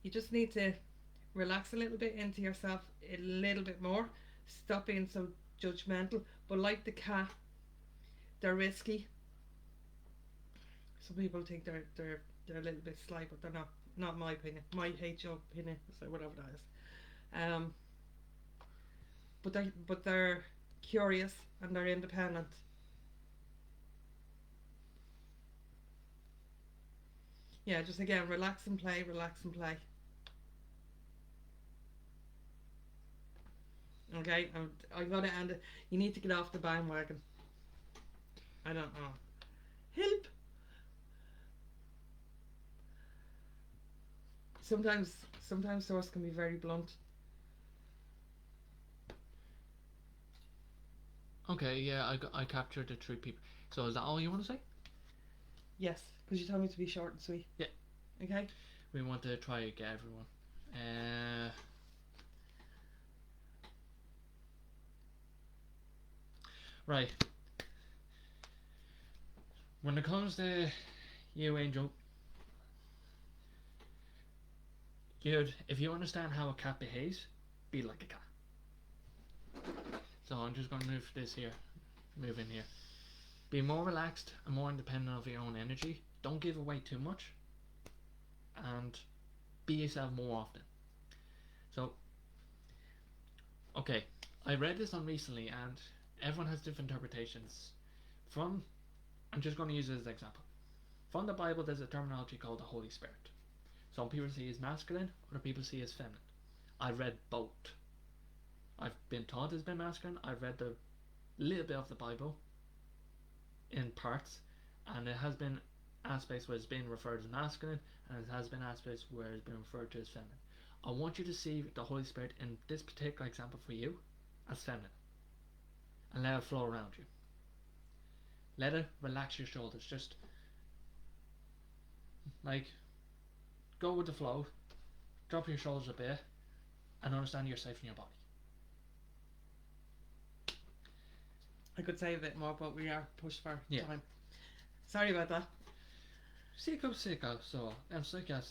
S1: You just need to relax a little bit into yourself a little bit more. Stop being so judgmental. But like the cat, they're risky. Some people think they're a little bit sly, but they're not. Not my opinion. My HO opinion. So whatever that is. but they're curious and they're independent. Yeah, just again, relax and play, relax and play. Okay, I'm gonna end it. You need to get off the bandwagon. I don't know. Help! Sometimes Source can be very blunt.
S2: Okay, yeah, I captured the 3 people. So is that all you want to say?
S1: Yes, because you told me to be short and sweet.
S2: Yeah.
S1: Okay.
S2: We want to try to get everyone. Right. When it comes to you, Angel, if you understand how a cat behaves, be like a cat. So I'm just going to move in here. Be more relaxed and more independent of your own energy. Don't give away too much. And be yourself more often. So, okay, I read this on recently and everyone has different interpretations. I'm just going to use it as an example. From the Bible, there's a terminology called the Holy Spirit. Some people see it as masculine, other people see it as feminine. I read both. I've been taught it's been masculine. I've read the little bit of the Bible in parts, and it has been aspects where it's been referred as masculine, and it has been aspects where it's been referred to as feminine. I want you to see the Holy Spirit in this particular example for you as feminine, and let it flow around you. Let it relax your shoulders. Just like go with the flow, drop your shoulders a bit, and understand you're safe in your body.
S1: I could say a bit more, but we are pushed for
S2: Yeah.
S1: time. Sorry about that.
S2: Sika so sika so sika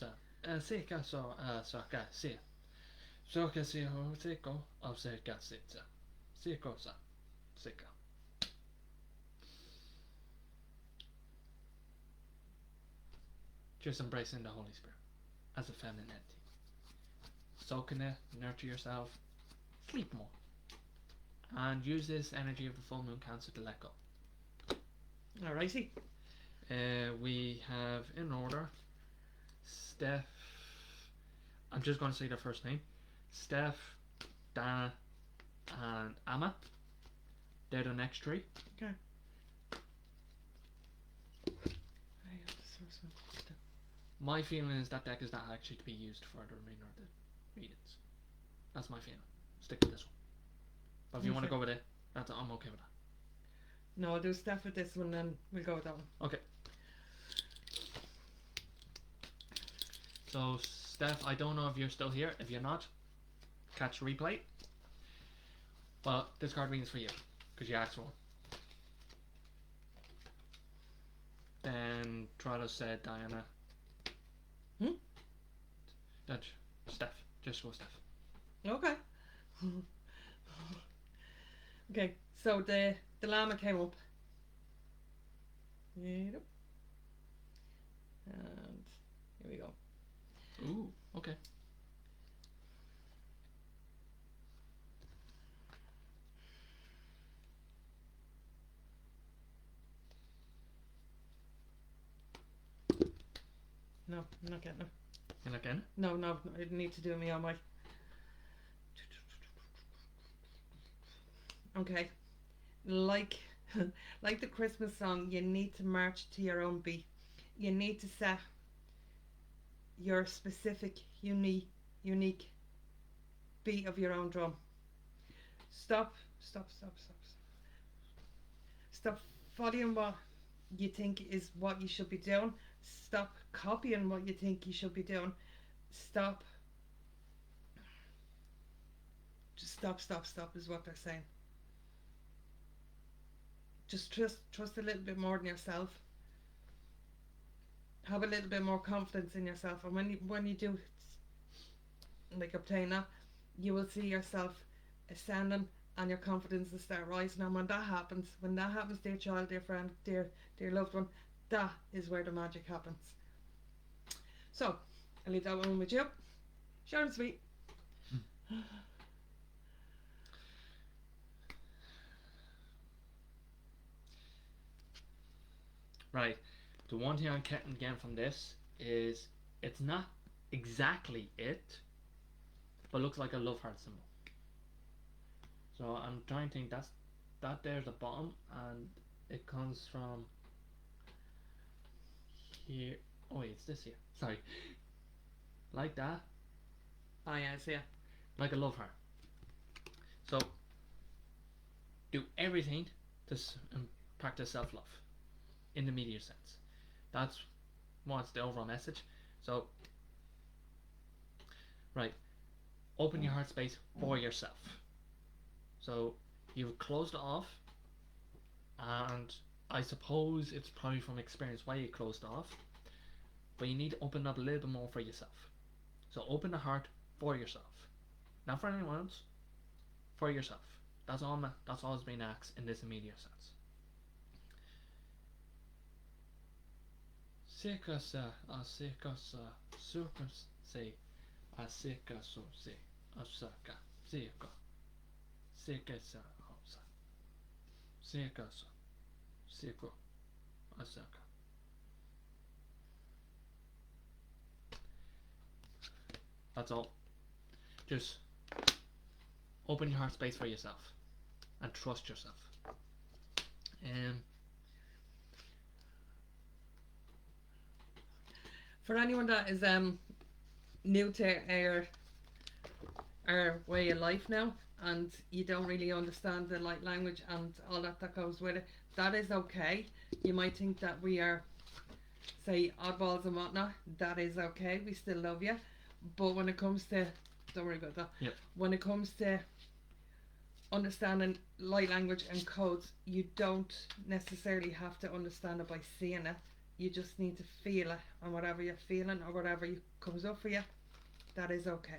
S2: so saka si soka si ho siko of sika sita siko sa sika. Just embracing the Holy Spirit as a feminine entity. Soak in it, nurture yourself, sleep more, and use this energy of the full moon Cancer to let go.
S1: Alrighty.
S2: We have in order Steph. I'm just going to say their first name. Steph, Dana, and Amma. They're the next 3.
S1: Okay.
S2: My feeling is that deck is not actually to be used for the remainder of the readings. That's my feeling. Stick with this one. But if you want to go with it, I'm okay with that.
S1: No, I'll do Steph with this one, then we'll go with that one.
S2: Okay. So, Steph, I don't know if you're still here. If you're not, catch replay. But this card reading's for you, because you asked for one. Then Trado said Diana. That's Steph. Just go Steph.
S1: Okay. Okay, so the llama came up. Yep. And here we go.
S2: Ooh, okay.
S1: No, I'm not getting it.
S2: And again?
S1: No, I need to do me on my. Okay, like the Christmas song, you need to march to your own beat. You need to set your specific, unique beat of your own drum. Stop following what you think is what you should be doing. Stop copying what you think you should be doing. Stop. Just stop is what they're saying. Just trust a little bit more in yourself. Have a little bit more confidence in yourself, and when you do like obtain that, you will see yourself ascending and your confidence will start rising. And when that happens, dear child, dear friend, dear loved one, that is where the magic happens. So I'll leave that one with you. Short and sweet.
S2: Right. The one thing I'm getting again from this is it's not exactly it, but looks like a love heart symbol. So I'm trying to think that there's the bottom, and it comes from here. Oh wait, it's this here. Sorry. Like that,
S1: Oh yeah, I see it.
S2: like a love heart. So do everything to practice self-love in the media sense. That's what's the overall message. So, right, open your heart space for yourself. So you've closed it off, and I suppose it's probably from experience why you closed off, but you need to open up a little bit more for yourself. So open the heart for yourself, not for anyone else, for yourself. That's all. That's all that's being asked in this immediate sense. Sekasa asekasa sukas se asekaso se asaka seka sekasa hosa sekasa seko asaka. That's all. Just open your heart space for yourself and trust yourself.
S1: For anyone that is new to our way of life now, and you don't really understand the light language and all that goes with it, that is okay. You might think that we are, say, oddballs and whatnot. That is okay. We still love you. But when it comes to, don't worry about that.
S2: Yep.
S1: When it comes to understanding light language and codes, you don't necessarily have to understand it by seeing it. You just need to feel it, and whatever you're feeling or whatever comes up for you, that is okay.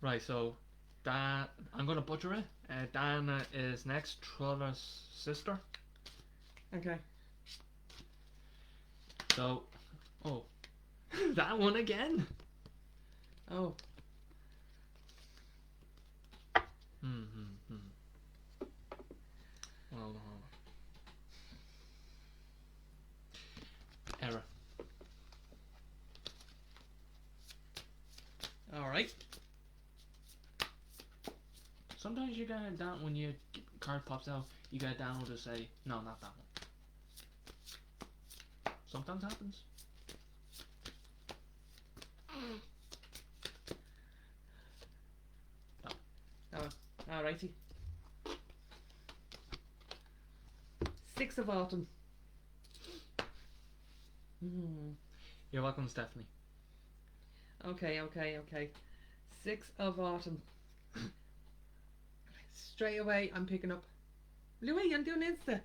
S2: Right, so that I'm gonna butcher it. Diana is next, Truller's sister.
S1: Okay.
S2: So, oh, that one again.
S1: Oh.
S2: Well, error.
S1: All right.
S2: Sometimes you get it down when your card pops out. You get it down to say no, not that one. Sometimes happens.
S1: Alrighty. 6 of autumn.
S2: You're welcome, Stephanie.
S1: Okay. 6 of autumn. Straight away, I'm picking up. Louis, I'm doing Insta.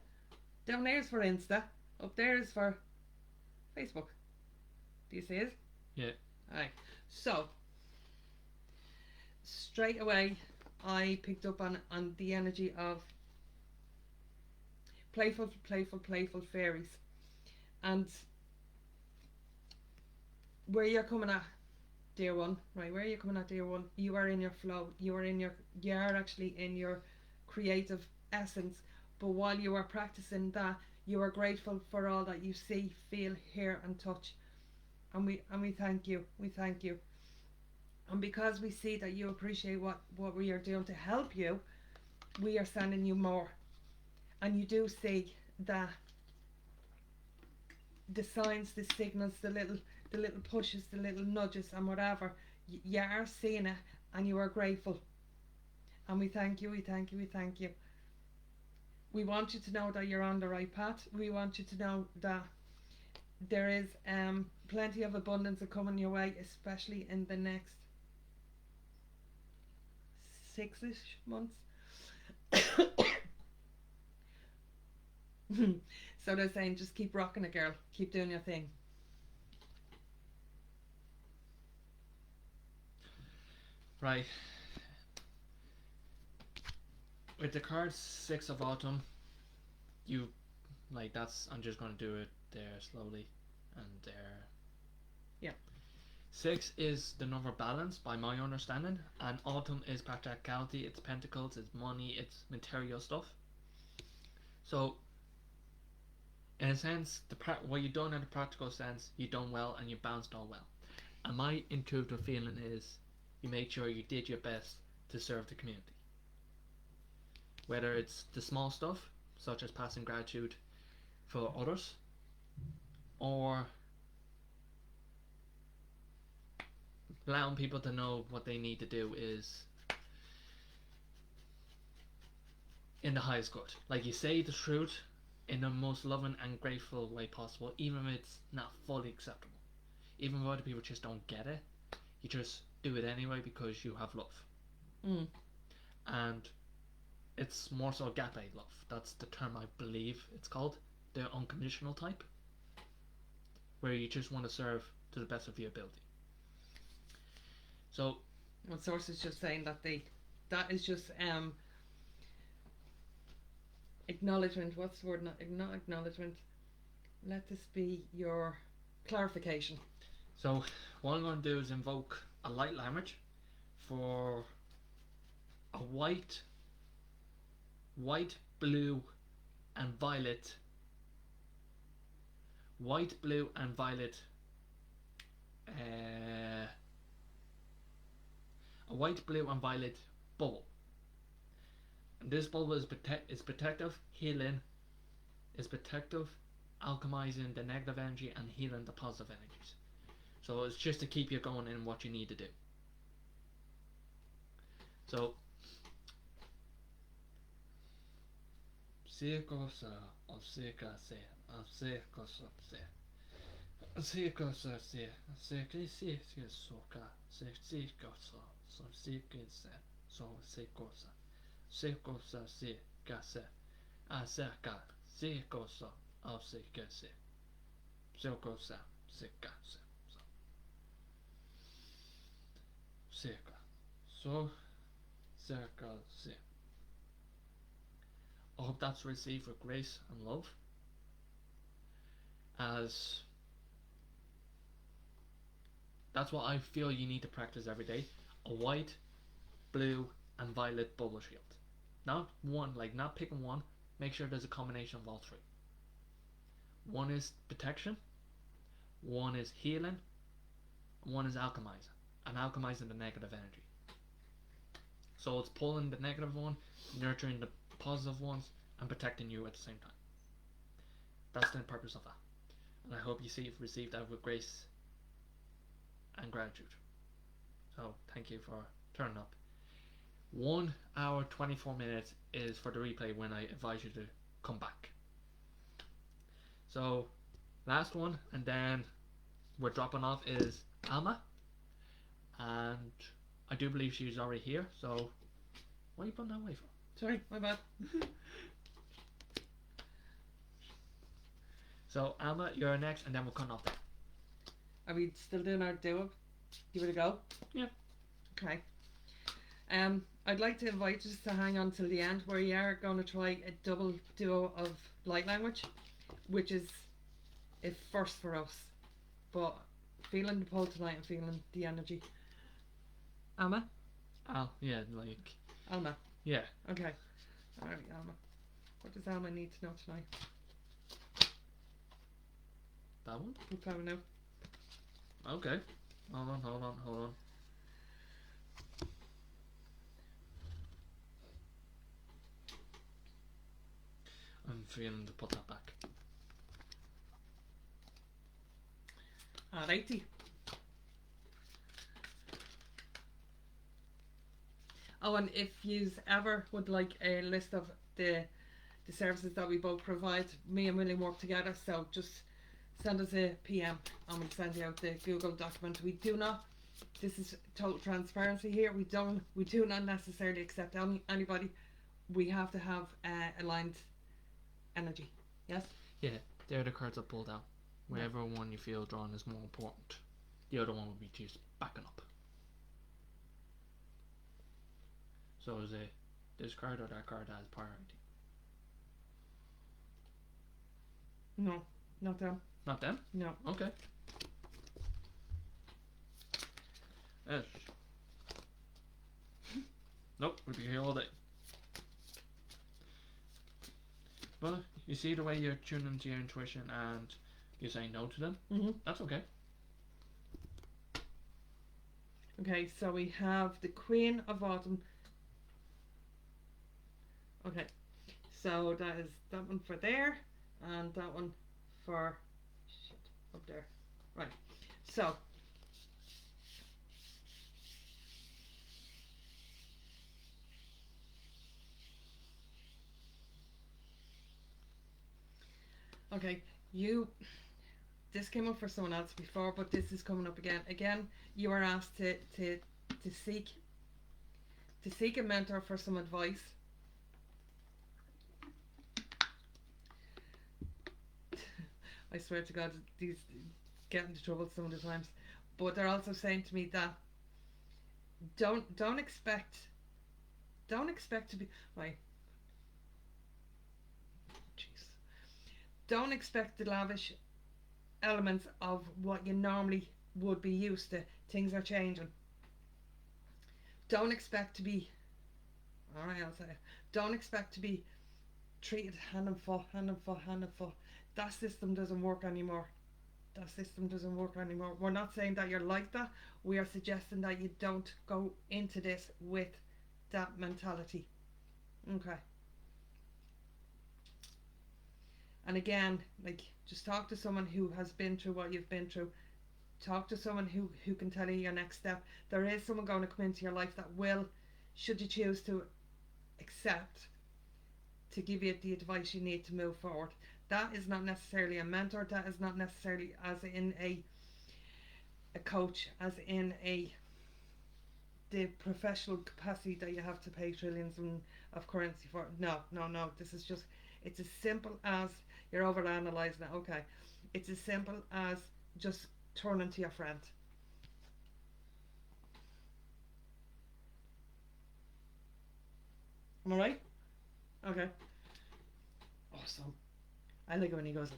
S1: Down there's for Insta. Up there is for Facebook. Do you see it?
S2: Yeah.
S1: Alright. So, straight away, I picked up on the energy of playful fairies. And where you're coming at, dear one, right? Where you're coming at, dear one, you are in your flow. You are actually in your creative essence. But while you are practicing that, you are grateful for all that you see, feel, hear, and touch. And we thank you. We thank you. And because we see that you appreciate what we are doing to help you, we are sending you more. And you do see that the signs, the signals, the little pushes, the little nudges and whatever, you are seeing it and you are grateful. And we thank you, we thank you, we thank you. We want you to know that you're on the right path. We want you to know that there is plenty of abundance coming your way, especially in the next 6-ish months. So they're saying, just keep rocking it, girl. Keep doing your thing.
S2: Right. With the card 6 of autumn, you like that's. I'm just gonna do it there slowly, and there.
S1: Yeah.
S2: 6 is the number balance, by my understanding, and autumn is practicality. It's pentacles, it's money, it's material stuff. So in a sense, what you done in a practical sense, you done well and you bounced all well. And my intuitive feeling is you made sure you did your best to serve the community. Whether it's the small stuff, such as passing gratitude for others, or allowing people to know what they need to do is in the highest good. Like, you say the truth in the most loving and grateful way possible, even if it's not fully acceptable. Even if other people just don't get it, you just do it anyway because you have love.
S1: Mm.
S2: And it's more so agape love. That's the term I believe it's called. The unconditional type. Where you just want to serve to the best of your ability. So,
S1: Well, source is just saying that that is just acknowledgement. What's the word? Not acknowledgement. Let this be your clarification.
S2: So what I'm going to do is invoke a light language for a white, blue, and violet. White, blue, and violet. A white, blue, and violet bubble. And this bubble is protective, healing, is protective, alchemizing the negative energy and healing the positive energies. So it's just to keep you going in what you need to do. So, I hope that's received with grace and love, as that's what I feel you need to practice every day. A white, blue, and violet bubble shield. Not one, like not picking one. Make sure there's a combination of all three. One is protection, one is healing, one is alchemizing, and alchemizing the negative energy. So it's pulling the negative one, nurturing the positive ones, and protecting you at the same time. That's the purpose of that. And I hope you receive that with grace and gratitude. So thank you for turning up. 1 hour 24 minutes is for the replay when I advise you to come back. So last one, and then we're dropping off, is Alma. And I do believe she's already here, so what are you putting that away for?
S1: Sorry, my bad.
S2: So Alma, you're next, and then we'll cut off there.
S1: Are we still doing our duo? Give it a go?
S2: Yeah.
S1: Okay. I'd like to invite you to hang on till the end, where you are going to try a double duo of light language, which is a first for us. But feeling the pull tonight and feeling the energy. Alma?
S2: Yeah, like...
S1: Alma.
S2: Yeah.
S1: Okay. Alright, Alma. What does Alma need to know tonight?
S2: That one?
S1: We'll find out.
S2: Okay. Hold on. I'm feeling to put that back.
S1: Alrighty. Oh, and if you ever would like a list of the services that we both provide, me and William work together, so just send us a PM and we'll send you out the Google document. We do not, this is total transparency here, we do not necessarily accept anybody. We have to have aligned energy. Yes?
S2: Yeah, they're the cards I pulled out. Wherever one you feel drawn is more important, the other one will be just backing up. So is it this card or that card has priority?
S1: No, not them.
S2: Not them?
S1: No.
S2: Okay. Yes. Nope, we'll be here all day. But you see the way you're tuning into your intuition and you say no to them.
S1: Mm-hmm.
S2: That's okay.
S1: Okay, so we have the Queen of Autumn. Okay, so that is that one for there, and that one for up there. Right. So okay, this came up for someone else before, but this is coming up again. Again, you are asked to seek a mentor for some advice. I swear to God, these get into trouble some of the times. But they're also saying to me that don't expect to be right. Jeez. Don't expect the lavish elements of what you normally would be used to. Things are changing. Don't expect to be, alright, I'll say it. Don't expect to be treated hand and foot. That system doesn't work anymore. We're not saying that you're like that. We are suggesting that you don't go into this with that mentality. Okay. And again, like, just talk to someone who has been through what you've been through. Talk to someone who can tell you your next step. There is someone going to come into your life that will, should you choose to accept, to give you the advice you need to move forward. That is not necessarily a mentor. That is not necessarily as in a coach, as in the professional capacity that you have to pay trillions of currency for. No. This is just, it's as simple as, you're overanalyzing it. Okay, it's as simple as just turning to your friend. Am I right? Okay. Awesome. I like it when he goes.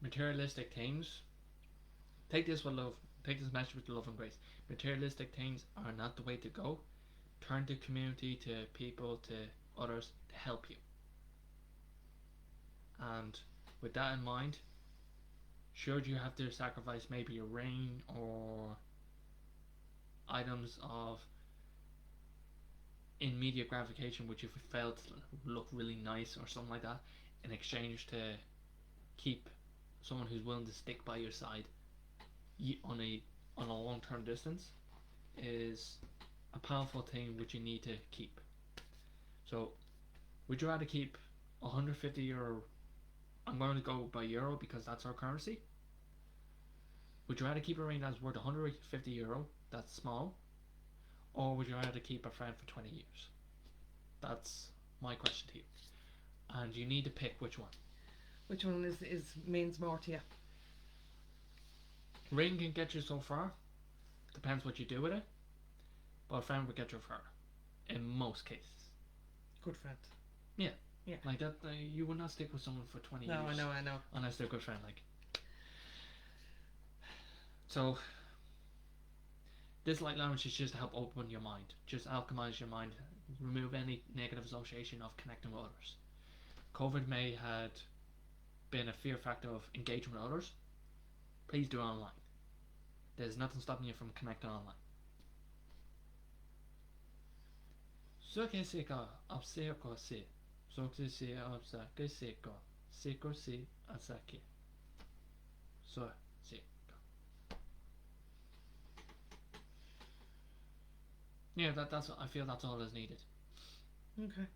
S2: Materialistic things. Take this with love. Take this message with love and grace. Materialistic things are not the way to go. Turn to community, to people, to others to help you. And with that in mind, should you have to sacrifice maybe your ring or items of immediate gratification which you felt look really nice or something like that in exchange to keep someone who's willing to stick by your side on a long-term distance, is a powerful thing which you need to keep. So would you rather keep 150 euro? I'm going to go by euro because that's our currency. Would you rather keep a ring that's worth 150 euro, that's small, or would you rather keep a friend for 20 years? That's my question to you. And you need to pick which one.
S1: Which one is means more to you?
S2: Ring can get you so far. Depends what you do with it. But a friend would get you far. In most cases.
S1: Good friend.
S2: Yeah.
S1: Yeah.
S2: Like that, you would not stick with someone for 20 years.
S1: No, I know.
S2: Unless they're a good friend, like. So, this light language is just to help open your mind. Just alchemize your mind. Remove any negative association of connecting with others. COVID may had been a fear factor of engaging with others. Please do it online. There's nothing stopping you from connecting online. So que se ka abse ko se. So que se absa que se ko. Se ko se asake. So se. Yeah, that's I feel that's all is needed.
S1: Okay.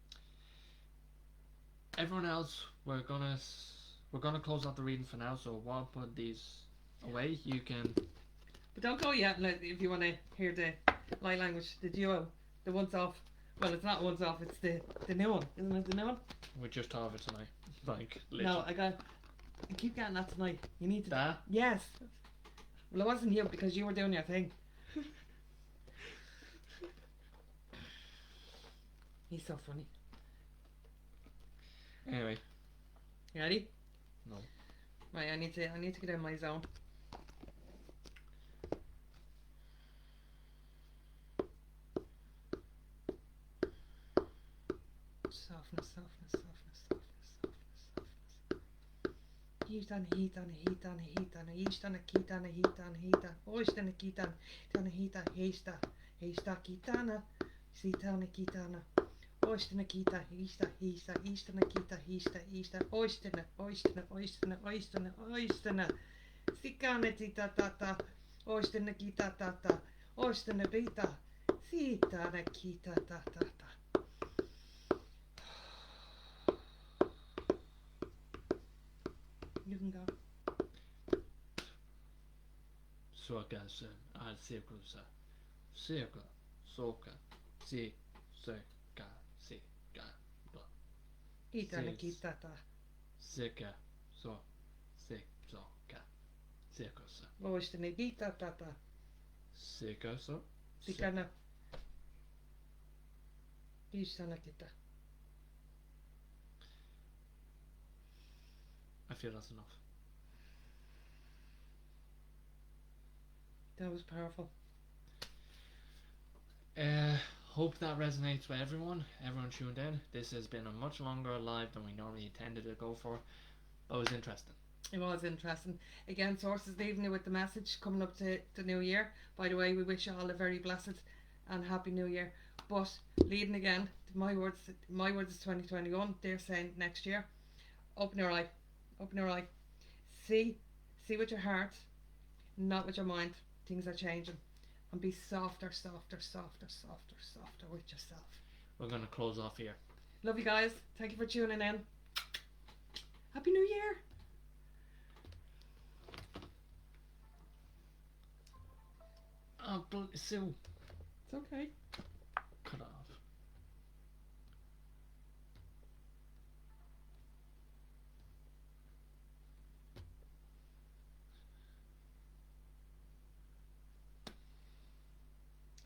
S2: Everyone else, we're gonna close out the reading for now. So while I put these away, you can.
S1: But don't go yet. If you want to hear the light language, the duo, the once off. Well, it's not once off. It's the new one, isn't it? The new one.
S2: We just thought of it tonight. Like
S1: literally. No, I keep getting that tonight. You need to.
S2: That?
S1: Yes. Well, it wasn't you because you were doing your thing. He's so funny.
S2: Anyway.
S1: You ready?
S2: No.
S1: Right, I need to get in my zone. softness, softness, softness, softness, softness, softness. Hitana, hitana, hitana, hitana, istana, kitana, hitana, hita, oistana, kitana, tana, hita, heista, heista, kitana, sitana, kitana, oistana, kita, ista, hista, istana, kita, hista, ista, oistana, oistana, oistana, oistana, oistana, sikana, tita, tata, oistana, kita, tata, oistana, pita, sitana, kita, tata. You can go.
S2: Suokas al circus. Circle. Soka. Si. Seka. Sika.
S1: Itana,
S2: Sis.
S1: kita, ta.
S2: Sika. So. Sik. Soka. Circus.
S1: Oistana, kita, tata,
S2: Circus.
S1: sikana, istana, kita.
S2: I feel that's enough.
S1: That was powerful.
S2: Hope that resonates with everyone. Everyone tuned in. This has been a much longer live than we normally intended to go for, but it was interesting.
S1: It was interesting. Again, sources leaving you with the message coming up to the new year. By the way, we wish you all a very blessed and happy new year. But leading again, my words is 2021. They're saying next year. Open your eye. Open your eye. See with your heart, not with your mind. Things are changing. And be softer, softer, softer, softer, softer with yourself.
S2: We're going to close off here.
S1: Love you guys. Thank you for tuning in. Happy New Year.
S2: Oh, Sue.
S1: It's okay.
S2: Cut off.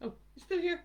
S1: Oh, you're still here.